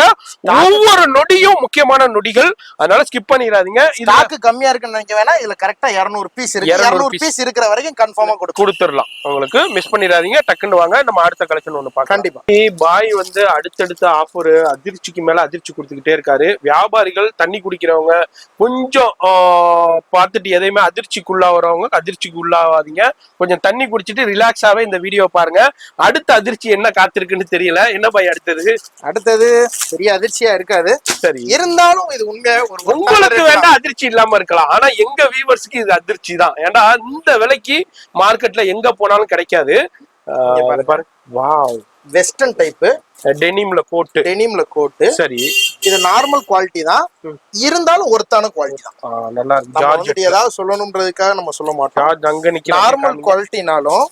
ஒவ்வொரு நொடியும் முக்கியமான நொடிகள், அதனால ஸ்கிப் பண்ணிடாதீங்க. ஸ்டாக் கம்மியா இருக்குன்னு நினைக்க வேணா, இதுல கரெக்டா 200 பீஸ் இருக்கு. 200 பீஸ் இருக்கிற வரைக்கும் கன்ஃபார்மா கொடுத்துடலாம் உங்களுக்கு. மிஸ் பண்ணிடாதீங்க, டக்குன்னு வாங்க. நம்ம அடுத்த கலெக்ஷன் ஒண்ணு பார்க்கலாம். கண்டிப்பா பாய் வந்து அடுத்தடுத்த ஆஃபர் அதிர்ச்சிக்கு மேல அதிர்ச்சி கொடுத்துக்கிட்டே இருக்காரு. வியாபாரிகள், தண்ணி குடிக்கிறவங்க கொஞ்சம் பார்த்துட்டு எதையுமே அதிர்ச்சிக்குள்ளாகிறவங்க அதிர்ச்சிக்கு உள்ளாவாதீங்க. கொஞ்சம் தண்ணி குடிச்சிட்டு ரிலாக்ஸாவே இந்த வீடியோ பாருங்க. அடுத்த அதிர்ச்சி என்ன காத்திருக்குன்னு தெரியல. என்ன பாய் அடுத்தது பெரிய அதிர்ச்சியா இருக்காது. சரி, இருந்தாலும் இது உண்மையா உங்களுக்கு வேண்டா அதிர்ச்சி இல்லாம இருக்கலாம், ஆனா எங்க வியூவர்ஸ்க்கு இது அதிர்ச்சி தான். ஏன்னா இந்த விலைக்கு மார்க்கெட்ல எங்க போனாலும் கிடைக்காது. பாருங்க, வாவ், வெஸ்டர்ன் டைப் டெனிம்ல கோட். சரி, இது நார்மல் குவாலிட்டி தான், இருந்தாலும் ஒருத்தான குவாலிட்டி தான். நல்லா இருக்கு. ஜார்ஜெட் ஏதாவது சொல்லணும்ன்றதுக்காக நம்ம சொல்ல மாட்டோம். அங்க நிக்கிற நார்மல் குவாலிட்டினாலும்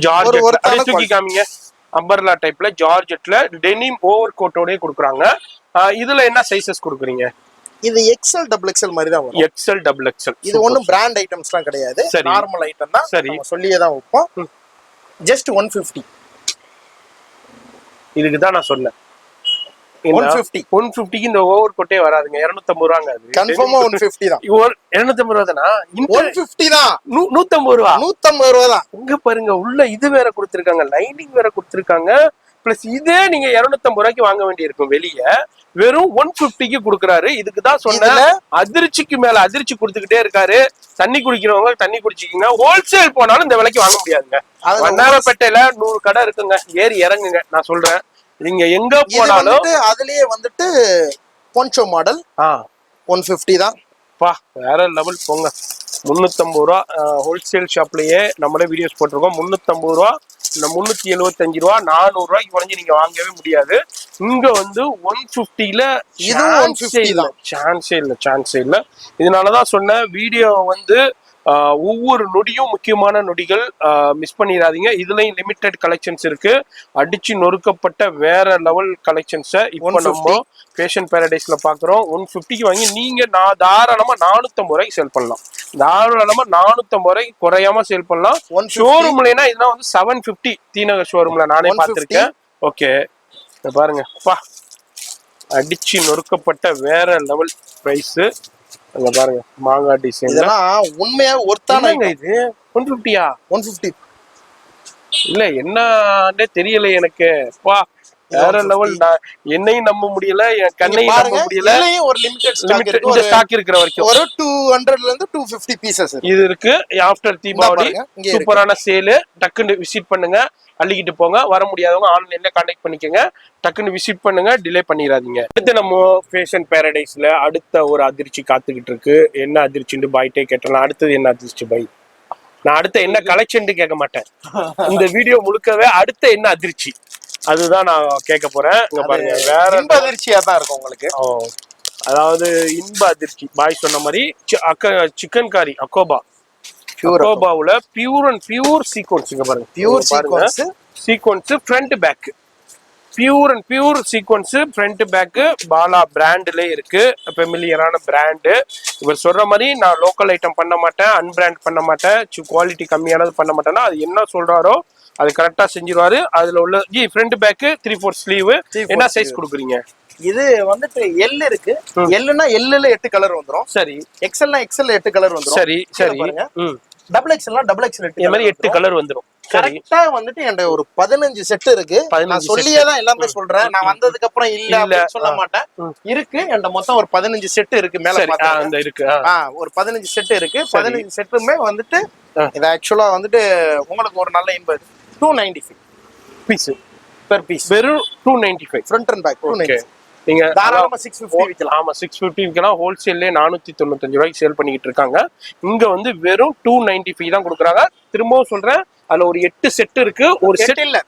ஜார்ஜெட் தூக்கி காமிங்க. அம்பர்லா டைப்ல ஜார்ஜெட்ல டெனிம் ஓவர் கோட்டோடே கொடுக்குறாங்க. இதுல என்ன சைஸஸ் கொடுக்குறீங்க? இது எக்ஸ்எல் டபுள் எக்ஸ்எல் மாதிரி தான் வரும். XL double XL. இது ஒன்றும் பிராண்ட் ஐட்டம்ஸ்லாம் கிடையாது, நார்மல் ஐட்டம் தான். சரி, சொல்லியே தான் வைப்போம். ஜஸ்ட் 150. இதுக்கு தான் நான் சொன்னேன் 150க்கு இந்த ஓவர் கோட்டே வராதுங்க. 250 ரூபாங்க. அது கன்ஃபார்மா 150 தான். 250 ரூபா தானா? 150 தான். 150 ரூபா. 150 ரூபா தான். இங்க பாருங்க, உள்ள இது வேற கொடுத்திருக்காங்க, லைனிங் வேற கொடுத்திருக்காங்க. பிளஸ் இதே நீங்க 250 ரூபாய்க்கு வாங்க வேண்டி இருக்கும் வெளிய. வெறும் 150க்கு கொடுக்குறாரு. இதுக்கு தான் சொன்ன அதிர்ச்சிக்கு மேல அதிர்ச்சி கொடுத்துக்கிட்டே இருக்காரு. தண்ணி குடிக்கிறவங்க தண்ணி குடிச்சிக்கீங்க. ஹோல்சேல் போனாலும் இந்த விலைக்கு வாங்க முடியாதுங்க. வண்ணாரப்பேட்டையில 100 கடை இருக்குங்க, ஏறி இறங்குங்க. நான் சொல்றேன், நீங்க எங்க போனாலும் அதுலயே வந்துட்டு பொன்சோ மாடல் 150 தான். பா, வேற லெவல் போங்க. 350 ரூபா ஹோல்சேல் ஷாப்லயே நம்மளே வீடியோஸ் போட்டிருக்கோம். 350 ரூபா, இந்த 375 ரூபா, 400 ரூபாய்க்கு குறைஞ்சி நீங்க வாங்கவே முடியாது. இங்க வந்து 150ல சான்ஸே இல்ல. இதனாலதான் சொன்ன வீடியோ வந்து ஒவ்வொரு நொடியும் முக்கியமான நொடிகள், மிஸ் பண்ணிடாதீங்க. இதுலயும் லிமிடெட் கலெக்ஷன்ஸ் இருக்கு, அடிச்சு நொறுக்கப்பட்ட வேற லெவல் கலெக்ஷன்ஸை இப்போ நம்ம ஃபேஷன் பாரடைஸ்ல பாக்குறோம். 150க்கு வாங்கி நீங்க தாராளமா 450 ரூபாய்க்கு சேல் பண்ணலாம். தாராளமா 450 ரூபாய்க்கு குறையாம சேல் பண்ணலாம். ஷோரூம்லனா இதெல்லாம் வந்து 750 தீநகர் ஷோரூம்ல நானே பார்த்திருக்கேன். ஓகே, பாருங்க, பா, அடிச்சு நொறுக்கப்பட்ட வேற லெவல் பிரைஸ். அங்க பாருங்க, மாங்கா டிசைன். இதெல்லாம் உண்மையா ஒர்த்தான இது 150யா? 150 இல்ல, என்னன்னே தெரியல எனக்கு. பா, வேற லெவல். என்னையும் நம்ப முடியல, என் கண்ணையும் நம்ப முடியல. ஒரு லிமிடெட் ஸ்டாக் இருக்கிற வரைக்கும் ஒரு 200ல இருந்து 250 பீசஸ் இது இருக்கு. ஆஃப்டர் தீபாவளி சூப்பரான சேல். டக்குன்னு விசிட் பண்ணுங்க, அள்ளிக்கிட்டு போங்க. வர முடியாதவங்க ஆன்லைன்ல கான்டாக்ட் பண்ணிக்கோங்க. டக்குன்னு விசிட் பண்ணுங்க, டிலே பண்ணிடாதீங்க. அடுத்து நம்ம ஃபேஷன் பாரடைஸ்ல அடுத்த ஒரு அதிர்ச்சி காத்துக்கிட்டு இருக்கு. என்ன அதிர்ச்சின்னு பாய்ட்டே கேட்டலாம். அடுத்தது என்ன அதிர்ச்சி பாய்? நான் அடுத்த என்ன கலெக்ஷன் கேட்க மாட்டேன், இந்த வீடியோ முழுக்கவே அடுத்த என்ன அதிர்ச்சி அதுதான் நான் கேட்க போறேன். இங்க பாருங்க, வேற அதிர்ச்சியா தான் இருக்கும் உங்களுக்கு. அதாவது இன்ப அதிர்ச்சி. பாய் சொன்ன மாதிரி சிக்கன் காரி அக்கோபாவுல பியூர் அண்ட் பியூர் சீக்வன்ஸ். இங்க பாருங்க, pure sequence front back, pure and pure sequence front back. Bala பிராண்ட்ல இருக்கு, ஃபெமிலியரான பிராண்டு. இவர் சொல்ற மாதிரி நான் லோக்கல் ஐட்டம் பண்ண மாட்டேன், அன்பிராண்ட் பண்ண மாட்டேன், குவாலிட்டி கம்மியானது பண்ண மாட்டேன்னா அது என்ன சொல்றாரோ அது கரெக்டா செஞ்சிருவாரு. அதுல உள்ள ஃப்ரண்ட் பேக் 3/4 ஸ்லீவ். என்ன சைஸ் கொடுக்குறீங்க? இது வந்துட்டு எல் இருக்கு. எல்னா எல்ல 8 கலர் வந்துரும். சரி. எக்ஸ்எல்னா எக்ஸ்எல் 8 கலர் வந்துரும். சரி சரி. டபுள் எக்ஸ்எல்னா டபுள் எக்ஸ்எல் 8 இந்த மாதிரி 8 கலர் வந்துரும். கரெக்ட்டா வந்துட்டு என்கிட்ட ஒரு 15 செட் இருக்கு. நான் சொல்லியே தான் எல்லாமே சொல்றேன். நான் வந்ததுக்கு அப்புறம் இல்ல அப்படி சொல்ல மாட்டேன். இருக்கு, என்கிட்ட மொத்தம் ஒரு 15 செட் இருக்கு. மேல அந்த இருக்கு. ஒரு 15 செட் இருக்கு. 15 செட்டுமே வந்துட்டு இது ஆக்சுவலா வந்துட்டு உங்களுக்கு ஒரு நல்ல இன்பம். 295 பீஸ் பெர் பீஸ். வெறும் 295 ஃப்ரண்ட் அண்ட் பேக். 295. நீங்க தாராளமா 650 விக்கலாம். ஆமா, 650 விக்கலாம். ஹோல்சேல்லே 495 ரூபாய்க்கு சேல் பண்ணிக்கிட்டு இருக்காங்க. இங்க வந்து வெறும் 295 தான் கொடுக்குறாங்க. திரும்பவும் சொல்றேன், அதுல ஒரு 8 செட் இருக்கு. ஒரு செட் இல்ல,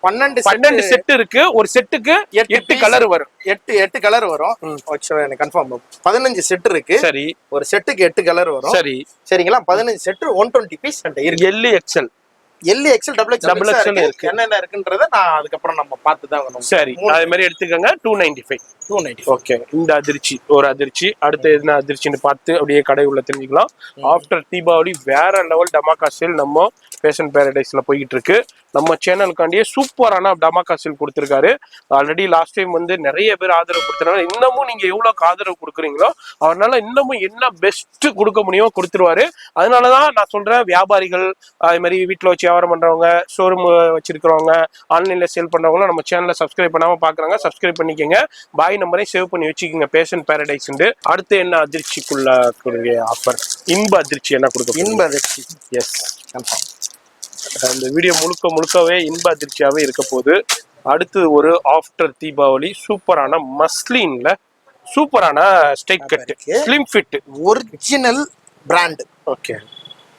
12 செட் இருக்கு. ஒரு செட்டுக்கு 8 கலர் வரும். 8 கலர் வரும். ஆக்சுவலா எனக்கு கன்ஃபார்ம் 15 செட் இருக்கு. சரி. ஒரு செட்டுக்கு 8 கலர் வரும். சரி. சரிங்களா? 15 செட் 120 பீஸ் இருக்கு. L XL L XL double Double XL XL இருக்கு. இருக்கு. என்னென்ன இருக்குன்றத நான் அதுக்கப்புறம் நம்ம பார்த்து தான் வேணும். சரி அதே மாதிரி எடுத்துக்கோங்க 295. 290. ஓகே இந்த அதிர்ச்சி ஒரு அதிர்ச்சி அடுத்து என்ன அதிர்ச்சின்னு பார்த்து அப்படியே கடை உள்ள தெரிஞ்சுக்கலாம். ஆஃப்டர் தீபாவளி வேற லெவல் டமாக்கா சேல் நம்ம ஃபேஷன் பேரடைஸ்ல போயிட்டு இருக்கு. நம்ம சேனலுக்காண்டியே சூப்பரான டமாக்கா சேல் கொடுத்துருக்காரு. ஆல்ரெடி லாஸ்ட் டைம் வந்து நிறைய பேர் ஆதரவு கொடுத்துருக்காங்க. இன்னமும் நீங்க எவ்வளவு ஆதரவு கொடுக்குறீங்களோ அவரால் இன்னமும் என்ன பெஸ்ட் கொடுக்க முடியுமோ கொடுத்துருவாரு. அதனாலதான் நான் சொல்றேன், வியாபாரிகள் அது மாதிரி வீட்டில் வச்சு வியாபாரம் பண்றவங்க, ஷோரூம் வச்சிருக்கிறவங்க, ஆன்லைன்ல சேல் பண்றவங்க நம்ம சேனலை சப்ஸ்கிரைப் பண்ணாம பாக்குறாங்க, சப்ஸ்கிரைப் பண்ணிக்கோங்க. பாய் நம்பரையும் சேவ் பண்ணி வச்சுக்கோங்க. Fashion Paradise. அடுத்து என்ன அதிர்ச்சிக்குள்ள ஆஃபர்? இன்ப அதிர்ச்சி என்ன கொடுக்க? இன்ப அதிர்ச்சி. எஸ், அந்த வீடியோ முழுக்கவே இன்ப அதிர்ச்சியாவே இருக்க போகுது. அடுத்து ஒரு ஆஃப்டர் தீபாவளி சூப்பரான மஸ்லின்ல சூப்பரான stuck cut slim fit original brand. Okay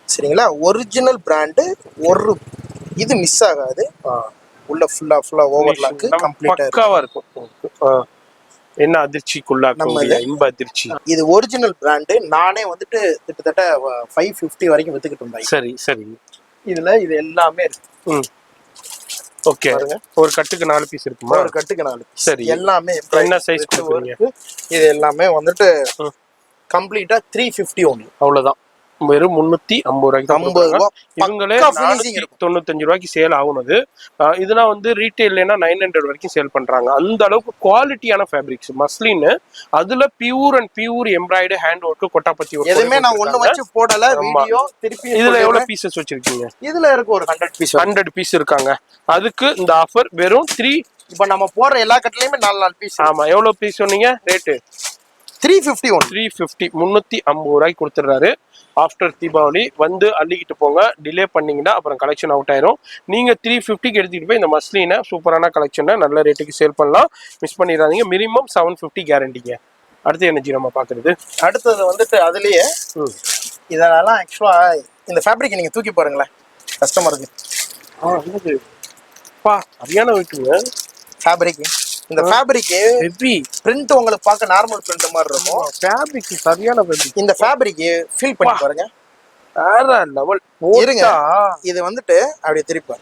சரிங்களா, ஒரிஜினல் பிராண்ட். ஒரு இது மிஸ் ஆகாது. உள்ள ஃபுல்லா ஓவர்லாக் கம்ப்ளீட்டா பக்காவா இருக்கும். என்ன அதிர்ச்சிக்குள்ள இன்ப அதிர்ச்சி? இது ஒரிஜினல் பிராண்ட். நானே வந்துட்டு கிட்டத்தட்ட 550 வரைக்கும் வித்துக்கிட்டு இருந்தேன். சரி சரி. இதுல இது எல்லாமே இருக்கு. ஓகே, ஒரு கட்டுக்கு 4 பீஸ் இருக்குமா? ஒரு கட்டுக்கு 4 பீஸ். சரி, எல்லாமே என்ன சைஸ் கொடுக்குறீங்க? இது எல்லாமே வந்துட்டு கம்ப்ளீட்டா 350 ஒன்லி. அவ்வளவுதான். வெறும் 350 ரூபாய்க்கு. இவங்களே 95 ரூபாய்க்கு சேல் ஆகுனது. இதெல்லாம் வந்து ரீட்டைல்னா 900 வரைக்கும் சேல் பண்றாங்க. அந்த அளவுக்கு குவாலிட்டியான ஃபேப்ரிக்ஸ் மஸ்லின். அதுல pure and pure embroidery hand work, கொட்டாப்பத்தி ஒர்க். எதுவுமே நான் ஒண்ணு வச்சு போடல. வீடியோ திருப்பி இதுல எவ்வளவு பீசஸ் வச்சிருக்கீங்க? இதுல இருக்கு ஒரு 100 பீஸ் இருக்காங்க. அதுக்கு இந்த ஆஃபர் வெறும் 3. இப்ப நம்ம போடுற எல்லா கட்லயுமே 4 பீஸ். ஆமா, எவ்வளவு பீஸ் சொன்னீங்க? ரேட்டு 350. 350 ரூபாய்க்கு கொடுத்துறாரு. ஆஃப்டர் தீபாவளி வந்து அள்ளிக்கிட்டு போங்க. டிலே பண்ணீங்கன்னா அப்புறம் கலெக்ஷன் அவுட் ஆயிரும். நீங்க 350க்கு எடுத்துக்கிட்டு போய் இந்த மஸ்லினை சூப்பரான கலெக்ஷனை நல்ல ரேட்டுக்கு சேல் பண்ணலாம். மிஸ் பண்ணிடாதீங்க. மினிமம் 750 கேரண்டிங்க. அடுத்து எனர்ஜி நம்ம பாக்குறது. அடுத்தது வந்துட்டு அதுலயே இதெல்லாம் ஆக்சுவலா இந்த ஃபேப்ரிக் நீங்க தூக்கி பாருங்களேன் கஸ்டமருக்கு. சரியான வெயிட்டுங்க ஃபேப்ரிக். இந்த ஃபேப்ரிக் ஹெவி பிரிண்ட் உங்களுக்கு பார்க்க நார்மல் பிரிண்ட் மாதிரி இருக்கும். ஃபேப்ரிக் சரியான ஃபேப்ரிக். இந்த ஃபேப்ரிக் ஃபீல் பண்ணி பாருங்க. வேற லெவல். இருங்க, இது வந்துட்டு அப்படியே திருப்பி.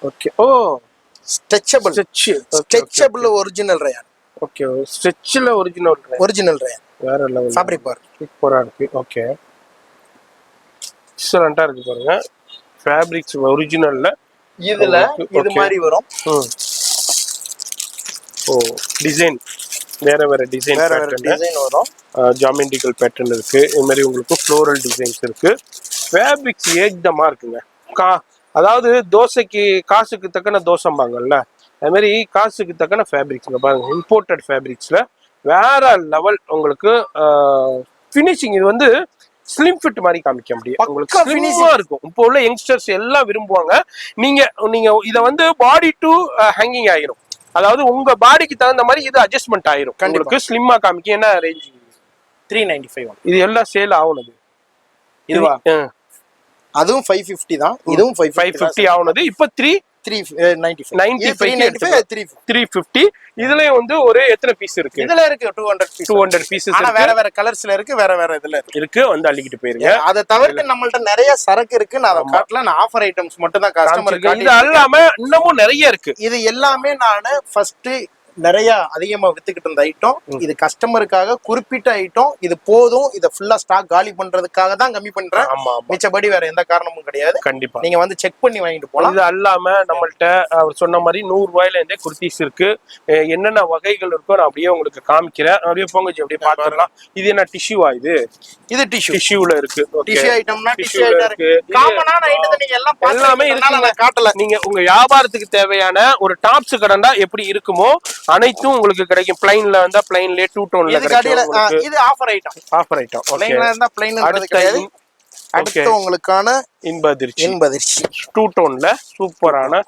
Okay. Oh, stretchable. Stretchable original rayon. Okay, ஸ்ட்ரெச்ல ஒரிஜினல் ரயான். வேற லெவல் ஃபேப்ரிக் பார். சூப்பரா இருக்கு. ஓகே, எக்ஸலென்ட்டா இருக்கு பாருங்க. ஃபேப்ரிக்ஸ் ஒரிஜினல்ல இதுல இது மாதிரி வரும். ஓ, டிசைன் வேற டிசைன் வரும். ஜாமெட்ரிக்கல் பேட்டர்ன் இருக்கு. இது மாதிரி உங்களுக்கு ஃப்ளோரல் டிசைன்ஸ் இருக்கு. ஃபேப்ரிக்ஸ் ஏக்தமா இருக்குங்க. அதாவது தோசைக்கு காசுக்கு தக்கன தோசைம்பாங்கல்ல, அது மாதிரி காசுக்கு தக்கன ஃபேப்ரிக்ஸ்ங்க பாருங்க. இம்போர்ட்டட் ஃபேப்ரிக்ஸ்ல வேற லெவல் உங்களுக்கு ஃபினிஷிங். இது வந்து ஸ்லிம் ஃபிட் மாதிரி காமிக்க முடியும். உங்களுக்கு ஸ்லிம்மா இருக்கும். இப்போ உள்ள யங்ஸ்டர்ஸ் எல்லாம் விரும்புவாங்க. நீங்க இத வந்து பாடி டு ஹேங்கிங் ஆயிரும். அதாவது உங்க பாடிக்கு தகுந்த மாதிரி இது அட்ஜஸ்ட்மெண்ட் ஆயிரும். உங்களுக்கு ஸ்லிம்மா காமிக்க. என்ன ரேஞ்ச்? 395. இது எல்லாம் சேல் ஆகுனது. இதுவா? அதுவும் 550 தான். இதுவும் 550 ஆகுனது. இப்போ 350. இதுலயும் வந்து ஒரு எத்தனை பீஸ் இருக்கு? இதுல இருக்கு 200 பீசஸ். ஆனா வேற கலர்ஸ்ல இருக்கு. வேற இதுல இருக்கு. வந்து அள்ளிக்கிட்டு போயிருங்க. அதை தவிர்த்து நம்மள்ட்ட நிறைய சரக்கு இருக்கு. நான் அதை காட்டல. நான் ஆஃபர் ஐட்டம்ஸ் மட்டும் தான் கஸ்டமருக்கு. இது அல்லாம இன்னமும் நிறைய இருக்கு. இது எல்லாமே நான் ஃபர்ஸ்ட் நிறைய அதிகமா வித்துக்கிட்டு இருந்த ஐட்டம். இது கஸ்டமருக்காக குறிப்பிட்ட ஐட்டம். இது போதும், இதை ஃபுல்லா ஸ்டாக் காலி பண்றதுக்காக தான் கம்மி பண்றேன். மிச்சபடி வேற எந்த காரணமும் கிடையாது. கண்டிப்பா நீங்க வந்து செக் பண்ணி வாங்கிட்டு போலாம். இது அல்லாம நம்மள்ட்ட அவர் சொன்ன மாதிரி 100 ரூபாயில இருந்தே குர்த்திஸ் இருக்கு. என்னென்ன வகைகள் இருக்கோ நான் அப்படியே உங்களுக்கு காமிக்கிறேன். அப்படியே போங்க, அப்படியே பாத்துடலாம். இது என்ன டிஷ்யூவா? இது டிஷ்யூல இருக்கு. டிஷ்யூ ஐட்டம்னா டிஷ்யூ ஐட்டம் இருக்கு. காமனான ஐட்டத்தை நீங்க எல்லாமே இருக்கு. காட்டல. நீங்க உங்க வியாபாரத்துக்கு தேவையான ஒரு டாப்ஸ் கடண்டா எப்படி இருக்குமோ அனைத்தும் உங்களுக்கு கிடைக்கும். பிளைன்ல வந்தா பிளைன்ல 2 டோன்ல கிடைக்கும். இது ஆஃபர் ஐட்டம். பிளைன்ல இருந்தா பிளைன்ன்றது கிடையாது. அடுத்து உங்களுக்கான இன்ப அதிர்ச்சி 2 டோன்ல சூப்பரான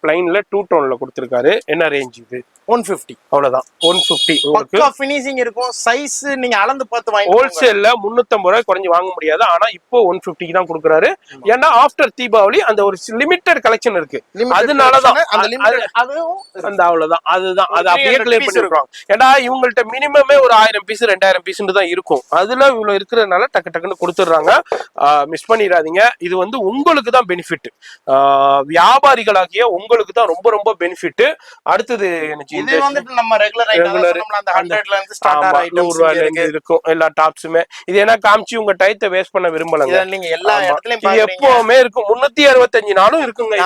பிளைன்ல 2 டோன்ல கொடுத்திருக்காரு. என்ன ரேஞ்ச் இது? 150 அவ்வளவுதான் 150 உங்களுக்கு பக்கா ஃபினிஷிங் இருக்கும். சைஸ் நீங்க அளந்து பார்த்து வாங்கி ஹோல்சேல்ல 350 ரூபாய் குறைஞ்சு வாங்க முடியாது. ஆனா இப்போ 150 தான் கொடுக்குறாரு. ஏன்னா ஆஃப்டர் தீபாவளி அந்த ஒரு லிமிட்டட் கலெக்ஷன் இருக்கு. அதனாலதான் அந்த லிமிட் அதுவும் அந்த அவ்வளவுதான் அதுதான் அது அப்படியே கிளியர் பண்ணிருக்கோம். ஏன்னா இவங்கள்ட்ட மினிமமே ஒரு 1000 பீஸ் 2000 பீஸ் தான் இருக்கும். அதுல இவ்வளவு இருக்கிறதுனால டக்கு டக்குன்னு கொடுத்துடுறாங்க. மிஸ் பண்ணிடாதீங்க. இது வந்து உங்களுக்கு தான் பெனிஃபிட். வியாபாரிகளாகிய உங்களுக்கு தான் ரொம்ப ரொம்ப பெனிஃபிட். அடுத்தது இது வந்துட்டு நம்ம ரெகுலர் ஐட்டம் அந்த 100ல இருந்து ஸ்டார்ட் ஆற ஐட்டம்ஸ் இருக்கும். எல்லா டாப்ஸுமே இது என்ன காமிச்சு உங்க டைத்தை வேஸ்ட் பண்ண விரும்பலங்க. நீங்க எல்லா இடத்துலயும் பாக்குறீங்க. எப்பவுமே இருக்கும். 365 நாளும் இருக்குங்க.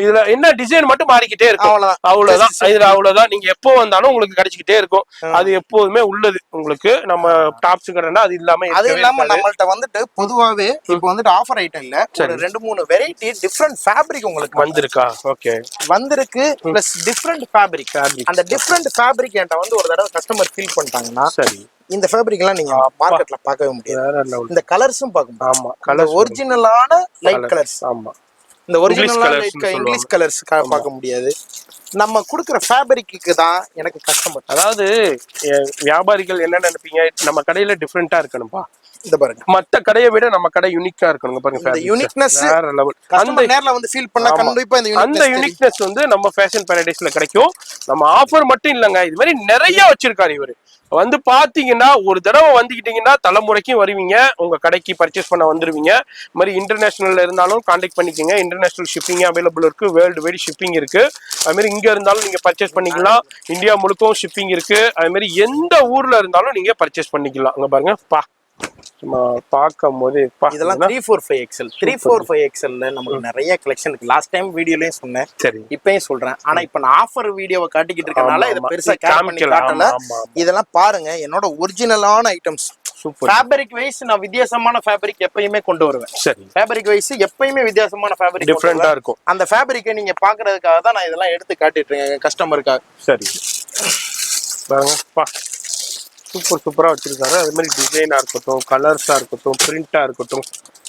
இதுல என்ன டிசைன் மட்டும் மாறிக்கிட்டே இருக்கும். அவ்வளவுதான். இதுல அவ்வளவுதான். நீங்க எப்போ வந்தாலும் உங்களுக்கு கிடைச்சிக்கிட்டே இருக்கும். அது எப்போதுமே உள்ளது உங்களுக்கு. நம்ம டாப்ஸ் கடைனா அது இல்லாம நம்மள்ட்ட வந்துட்டு பொதுவாவே இப்போ வந்துட்டு ஆஃபர் ஐட்டம் இல்ல, ஒரு 2-3 வெரைட்டி டிஃபரண்ட் ஃபேப்ரிக் உங்களுக்கு வந்திருக்கா? ஓகே, வந்திருக்கு. Plus different fabric. அந்த டிஃபரண்ட் ஃபேப்ரிக் என்கிட்ட வந்து ஒரு தடவை கஸ்டமர் ஃபீல் பண்ணிட்டாங்கன்னா, சரி இந்த ஃபேப்ரிக் எல்லாம் நீங்க மார்க்கெட்ல பார்க்கவே முடியாது. இந்த கலர்ஸும் பார்க்க முடியும். ஆமா, கலர் ஒரிஜினலான லைட் கலர்ஸ். ஆமா, இந்த ஒரிஜினலான இங்கிலீஷ் கலர்ஸ் பார்க்க முடியாது. நம்ம கொடுக்குற ஃபேப்ரிக்கு தான் எனக்கு கஸ்டமர். அதாவது வியாபாரிகள் என்ன நினைப்பீங்க, நம்ம கடையில டிஃப்ரெண்டா இருக்கணும்பா. இந்த பாருங்க, மத்த கடையை விட நம்ம கடை யூனிக்கா இருக்கணும் பாருங்க. இந்த யூனிக்னஸ் அந்த நேர்ல வந்து ஃபீல் பண்ணா கண்டிப்பா அந்த யூனிக்னஸ் வந்து நம்ம ஃபேஷன் பாரடைஸ்ல கிடைக்கும். நம்ம ஆஃபர் மட்டும் இல்லங்க, இது மாதிரி நிறைய வச்சிருக்காரு இவரு. வந்து பாத்தீங்கன்னா ஒரு தடவை வந்துக்கிட்டீங்கன்னா தலைமுறைக்கும் வருவீங்க. உங்க கடைக்கு பர்ச்சேஸ் பண்ண வந்துருவீங்க. இது மாதிரி இன்டர்நேஷனல்ல இருந்தாலும் கான்டாக்ட் பண்ணிக்கோங்க. இன்டர்நேஷனல் ஷிப்பிங் அவைலபிள் இருக்கு. வேர்ல்டு வைட் ஷிப்பிங் இருக்கு. அது மாதிரி இங்க இருந்தாலும் நீங்க பர்ச்சேஸ் பண்ணிக்கலாம். இந்தியா முழுக்கவும் ஷிப்பிங் இருக்கு. அது மாதிரி எந்த ஊர்ல இருந்தாலும் நீங்க பர்ச்சேஸ் பண்ணிக்கலாம். அங்க பாருங்க பா, பார்க்கும் போது இதெல்லாம் 345 XL 345 XLல நமக்கு நிறைய கலெக்ஷன் இருக்கு. லாஸ்ட் டைம் வீடியோலயும் சொன்னேன், சரி இப்பயும் சொல்றேன். ஆனா இப்ப நான் ஆஃபர் வீடியோவை காட்டிக்கிட்டு இருக்கனால இத பெருசா கேர் பண்ணி காட்டல. இதெல்லாம் பாருங்க, என்னோட ஒரிஜினலான ஐட்டம்ஸ். ஃபேப்ரிக் வைஸ் நான் வித்தியாசமான ஃபேப்ரிக் எப்பயுமே கொண்டு வருவேன். சரி, ஃபேப்ரிக் வைஸ் எப்பயுமே வித்தியாசமான ஃபேப்ரிக் டிஃபரெண்டா இருக்கும். அந்த ஃபேப்ரிக்கை நீங்க பாக்குறதுக்காக தான் நான் இதெல்லாம் எடுத்து காட்டிட்டு இருக்கேன் கஸ்டமருக்காக. சரி பாருங்க பா, சூப்பர் சூப்பரா வச்சிருக்காரு. அது மாதிரி டிசைனா இருக்கட்டும், கலர்ஸா இருக்கட்டும், பிரிண்டா இருக்கட்டும்,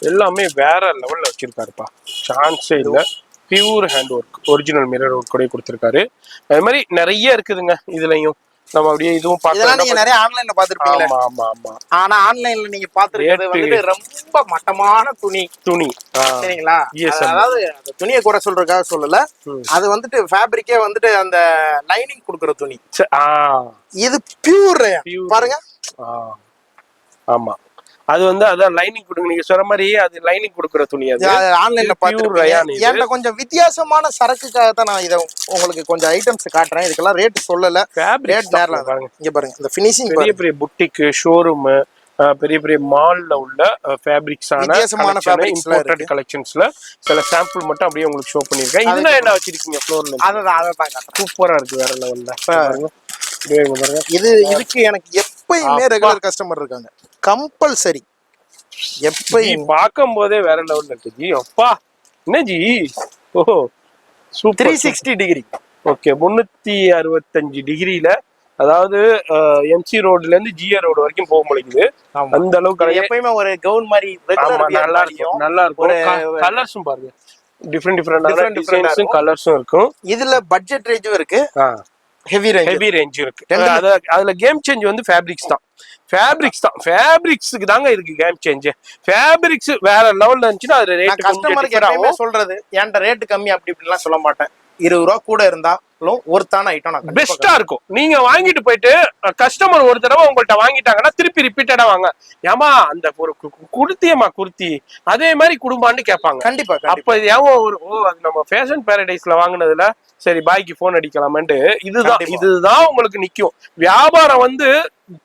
எல்லாமே வேற லெவல்ல வச்சிருக்காருப்பா. சான்ஸே இல்லை. Pure hand work, original mirror work கூட கொடுத்துருக்காரு. அது மாதிரி நிறைய இருக்குதுங்க. இதுலயும் நம்ம அப்படியே இதுவும் இதெல்லாம் நீங்க நிறைய ஆன்லைன்ல பாத்துருப்பீங்க. ஆமா ஆமா ஆமா. ஆனா ஆன்லைன்ல நீங்க பாத்துருக்கிறது வந்து ரொம்ப மட்டமான துணி. சரிங்களா? அதாவது அந்த துணியை குறை சொல்றதுக்காக சொல்லல, அது வந்துட்டு ஃபேப்ரிக்கே வந்துட்டு அந்த லைனிங் கொடுக்குற துணி. இது பியூர் பாருங்க. ஆமா, அது வந்து அதான் லைனிங் கொடுங்க. நீங்க சொல்ற மாதிரி அது லைனிங் கொடுக்குற துணி. அது ஆன்லைன்ல பாத்துருப்பீங்க. கொஞ்சம் வித்தியாசமான சரக்குக்காக தான் நான் இதை உங்களுக்கு கொஞ்சம் ஐட்டம்ஸ் காட்டுறேன். இதுக்கெல்லாம் ரேட் சொல்லல. ரேட் நேர்ல பாருங்க. இங்க பாருங்க, இந்த ஃபினிஷிங் பெரிய பெரிய புட்டிக் ஷோரூம், பெரிய பெரிய மால்ல உள்ள ஃபேப்ரிக்ஸான இம்போர்ட்டட் கலெக்ஷன்ஸ்ல சில சாம்பிள் மட்டும் அப்படியே உங்களுக்கு ஷோ பண்ணிருக்கேன். இதெல்லாம் என்ன வச்சிருக்கீங்க ஃப்ளோர்ல? அதான் சூப்பரா இருக்கு, வேற லெவல்ல பாருங்க. இதுக்கு எனக்கு எப்பயுமே ரெகுலர் கஸ்டமர் இருக்காங்க. கம்பல்சரி எப்பயும் பார்க்கும் போதே வேற லெவல்ல இருக்கு ஜி. அப்பா என்ன ஜி, ஓஹோ சூப்பர். 360 டிகிரி. ஓகே, 365 டிகிரியில, அதாவது எம்சி ரோட்ல இருந்து ஜிஆர் ரோடு வரைக்கும் போக முடியுது. அந்த அளவுக்கு எப்பயுமே ஒரு கவுன் மாதிரி நல்லா இருக்கும். நல்லா இருக்கும். கலர்ஸும் பாருங்க, டிஃபரெண்ட் கலர்ஸும் இருக்கும். இதுல பட்ஜெட் ரேஞ்சும் இருக்கு, ஹெவி ரேஞ்ச் இருக்கு. அதுல கேம் சேஞ்ச் வந்து ஃபேப்ரிக்ஸ் தான். ஃபேப்ரிக்ஸ்க்கு தாங்க இருக்கு கேம் சேஞ்ச். ஃபேப்ரிக்ஸ் வேற லெவல்ல இருந்துச்சுன்னா அது ரேட் கஸ்டமருக்கு எப்பவுமே சொல்றது, என்கிட்ட ரேட் கம்மி அப்படி இப்படிலாம் சொல்ல மாட்டேன். 20 ரூபா கூட இருந்தாலும் ஒருத்தான ஐட்டம் பெஸ்டா இருக்கும். நீங்க வாங்கிட்டு போயிட்டு கஸ்டமர் ஒரு தடவை உங்கள்ட்ட வாங்கிட்டாங்கன்னா திருப்பி ரிப்பீட்டடா வாங்க. ஏமா அந்த ஒரு குர்த்தியம்மா குர்த்தி அதே மாதிரி குடும்பான்னு கேட்பாங்க. கண்டிப்பா. அப்ப ஏன் ஒரு அது நம்ம ஃபேஷன் பாரடைஸ்ல வாங்கினதுல சரி பாய்க்கு போன் அடிக்கலாமேன்ட்டு இதுதான் உங்களுக்கு நிக்கும். வியாபாரம் வந்து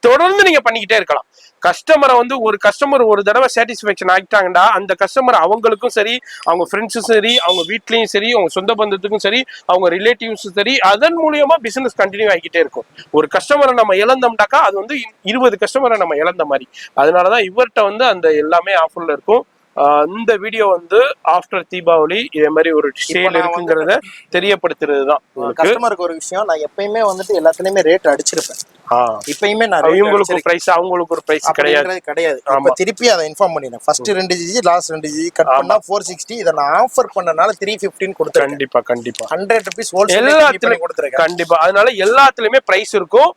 தொடர்ந்து நீங்க பண்ணிக்கிட்டே இருக்கலாம். கஸ்டமரை வந்து ஒரு கஸ்டமர் ஒரு தடவை சாட்டிஸ்ஃபேக்ஷன் ஆகிட்டாங்கடா, அந்த கஸ்டமர் அவங்களுக்கும் சரி, அவங்க ஃப்ரெண்ட்ஸும் சரி, அவங்க வீட்லயும் சரி, அவங்க சொந்த பந்தத்துக்கும் சரி, அவங்க ரிலேட்டிவ்ஸும் சரி, அதன் மூலியமா பிசினஸ் கண்டினியூ ஆகிக்கிட்டே இருக்கும். ஒரு கஸ்டமரை நம்ம இழந்தோம்னாக்கா அது வந்து 20 கஸ்டமரை நம்ம இழந்த மாதிரி. அதனாலதான் இவர்கிட்ட வந்து அந்த எல்லாமே ஆஃபர்ல இருக்கும். இந்த வீடியோ வந்து ஆஃப்டர் தீபாவளி இதே மாதிரி ஒரு சேல் இருக்குங்கிறத தெரியப்படுத்துறது தான் கஸ்டமருக்கு ஒரு விஷயம். நான் எப்பயுமே வந்துட்டு எல்லாத்துலயுமே ரேட் அடிச்சிருப்பேன். இப்பயுமே நான் இவங்களுக்கு ஒரு பிரைஸ் அவங்களுக்கு ஒரு பிரைஸ் கிடையாது. இப்ப திருப்பி அதை இன்ஃபார்ம் பண்ணிடுறேன். First 2 GG last 2 GG cut பண்ணா 460. இத நான் ஆஃபர் பண்ணனால 315 கொடுத்தேன். கண்டிப்பா 100 rupees ஹோல்சேல் எல்லாத்துலயும் கொடுத்துருக்கேன். கண்டிப்பா. அதனால எல்லாத்துலயுமே பிரைஸ் இருக்கும்.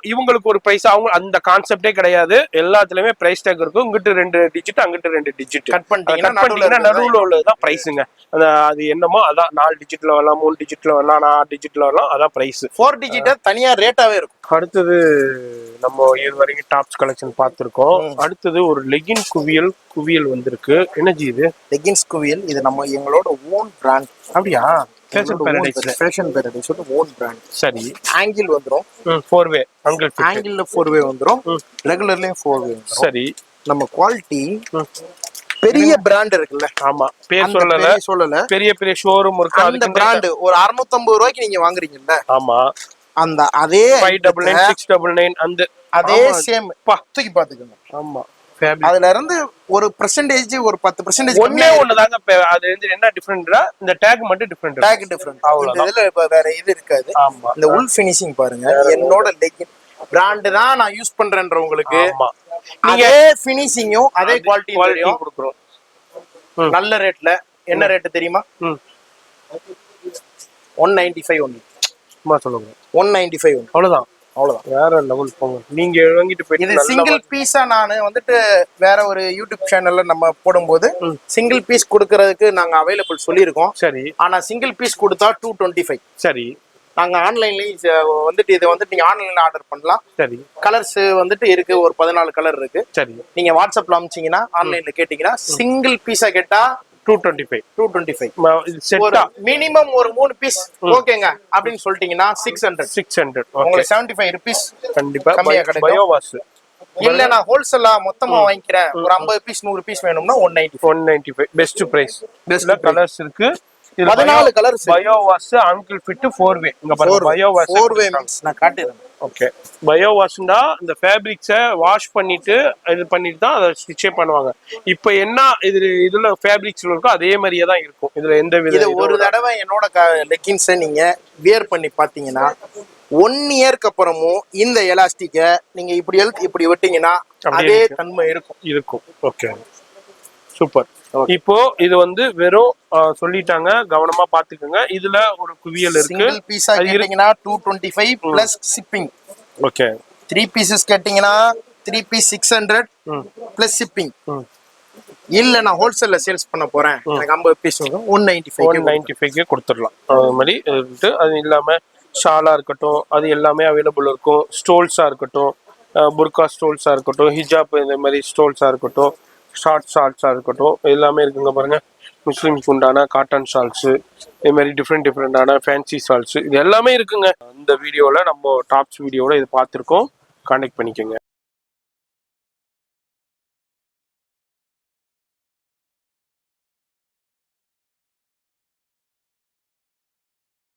இவங்களுக்கு ஒரு பிரைஸ் அவங்க அந்த கான்செப்டே கிடையாது. எல்லாத்துலயுமே பிரைஸ் டேக் இருக்கும். இங்கிட்டு 2 டிஜிட் அங்கிட்டு 2 டிஜிட் கட் பண்ணிட்டீங்கன்னா நடுவுல உள்ளதுதான் பிரைஸுங்க. அது என்னமோ அதான் 4 டிஜிட்ல வரலாம், 3 டிஜிட்ல வரலாம், 4 டிஜிட்ல வரலாம். அதான் பிரைஸ். 4 டிஜிட் தனியா ரேட்டாவே இருக்கும். அடுத்தது நம்ம இது வரைக்கும் டாப்ஸ் கலெக்ஷன் பார்த்திருக்கோம். அடுத்தது ஒரு லெகின் குவியல் வந்திருக்கு. என்னஜி இது? லெகின்ஸ் குவியல். இது நம்ம எங்களோட ஓன் பிராண்ட். அப்படியா? Fashion paradise own brand. சரி. ஆங்கிள் வந்துரும் 4-way ஆங்கிள்ல 4-way வந்துரும். ரெகுலர்லயும் 4-way வந்துரும். சரி. நம்ம குவாலிட்டி பெரிய பிராண்ட் இருக்குல்ல. ஆமா, பேர் சொல்லல. பெரிய ஷோரூம் இருக்கு. அந்த பிராண்ட் ஒரு 650 ரூபாய்க்கு நீங்க வாங்குறீங்கல்ல. ஆமா. அந்த அதே 599 699 அந்த அதே சேம் தூக்கி பாத்துக்கோங்க. ஆமா. அதுல இருந்து ஒரு பெர்சன்டேஜ் ஒரு 10% ஒண்ணுதாங்க. அது வந்து என்ன டிஃபரெண்ட்னா இந்த டேக் மட்டும் டிஃபரெண்ட். இதுல வேற இது இருக்காது. இந்த உல் ஃபினிஷிங் பாருங்க. என்னோட லெகின் பிராண்ட் தான் நான் யூஸ் பண்றேன்றவங்களுக்கு அதே ஃபினிஷிங்கும் அதே குவாலிட்டியும் கொடுக்குறோம். நல்ல ரேட்ல. என்ன ரேட் தெரியுமா? 195 ஒன்லி. சொல்லுங்க. 195 அவ்வளவுதான். வேற லெவல் போங்க. நீங்க வாங்கிட்டு போயிட்டு இது சிங்கிள் பீஸா நான் வந்துட்டு வேற ஒரு யூடியூப் சேனல்ல நம்ம போடும்போது சிங்கிள் பீஸ் கொடுக்கறதுக்கு நாங்க அவைலபிள் சொல்லியிருக்கோம். சரி. ஆனா சிங்கிள் பீஸ் கொடுத்தா 225. சரி. நாங்க ஆன்லைன்லயும் வந்துட்டு இதை வந்துட்டு நீங்க ஆன்லைன்ல ஆர்டர் பண்ணலாம். சரி. கலர்ஸ் வந்துட்டு இருக்கு. ஒரு 14 கலர் இருக்கு. சரி. நீங்க வாட்ஸ்அப்ல அனுப்பிச்சீங்கன்னா ஆன்லைன்ல கேட்டீங்கன்னா சிங்கிள் பீஸா கேட்டா 225 மினிமம் ஒரு 3 பீஸ் ஓகேங்க அப்படின்னு சொல்லிட்டீங்கன்னா 600 உங்களுக்கு 75 rupees கண்டிப்பா கம்மியா கிடைக்கும். பயோவாஸ் இல்ல நான் ஹோல்சேலா மொத்தமா வாங்கிக்கிறேன் ஒரு 50 பீஸ் 100 பீஸ் வேணும்னா 195 பெஸ்ட் பிரைஸ். பெஸ்ட் கலர்ஸ் இருக்கு. 14 கலர்ஸ். பயோவாஸ் uncle fit 4-way. இங்க பாருங்க பயோவாஸ் 4-way மீன்ஸ் நான் காட்டுறேன். ஓகே. பயோவாஷ்னா இந்த ஃபேப்ரிக்ஸை வாஷ் பண்ணிட்டு இது பண்ணிட்டு தான் அதை ஸ்டிச்சே பண்ணுவாங்க. இப்போ என்ன இதுல ஃபேப்ரிக்ஸ் இருக்கோ அதே மாதிரியே தான் இருக்கும். இதுல எந்த வித இது ஒரு தடவை என்னோட லெகின்ஸை நீங்க வியர் பண்ணி பாத்தீங்கன்னா 1 இயர்க்கு அப்புறமும் இந்த எலாஸ்டிக்கை நீங்க இப்படி விட்டீங்கன்னா அதே தன்மை இருக்கும். Okay, super. இப்போ இது வந்து வெறும் சொல்லிட்டாங்க, கவனமா பாத்துக்கோங்க. இதுல ஒரு குவியல் இருக்கு. சிங்கிள் பீஸா கேட்டீங்கன்னா 225 பிளஸ் ஷிப்பிங். ஓகே. 3 பீசஸ் கேட்டீங்கன்னா 3 பீஸ் 600 பிளஸ் ஷிப்பிங். இல்ல நான் ஹோல்சேல்ல சேல்ஸ் பண்ண போறேன் எனக்கு 50 பீஸ் 195 கொடுத்துடலாம். அது மாதிரி அது இல்லாம ஷாலா இருக்கட்டும் அது எல்லாமே அவைலபிள் இருக்கும். ஸ்டோல்ஸா இருக்கட்டும், புர்கா ஸ்டோல்ஸா இருக்கட்டும், ஹிஜாப் இந்த மாதிரி ஸ்டோல்ஸா இருக்கட்டும், ஷார்ட்ஸா இருக்கட்டும், எல்லாமே இருக்குங்க பாருங்க. முஸ்லிம்ஸ் உண்டான காட்டன் ஷால்ஸு, இது மாதிரி டிஃப்ரெண்டான ஃபேன்சி ஷால்ஸு, இது எல்லாமே இருக்குங்க. இந்த வீடியோவில் நம்ம டாப்ஸ் வீடியோவில் இது பார்த்துருக்கோம். கான்டெக்ட் பண்ணிக்கோங்க.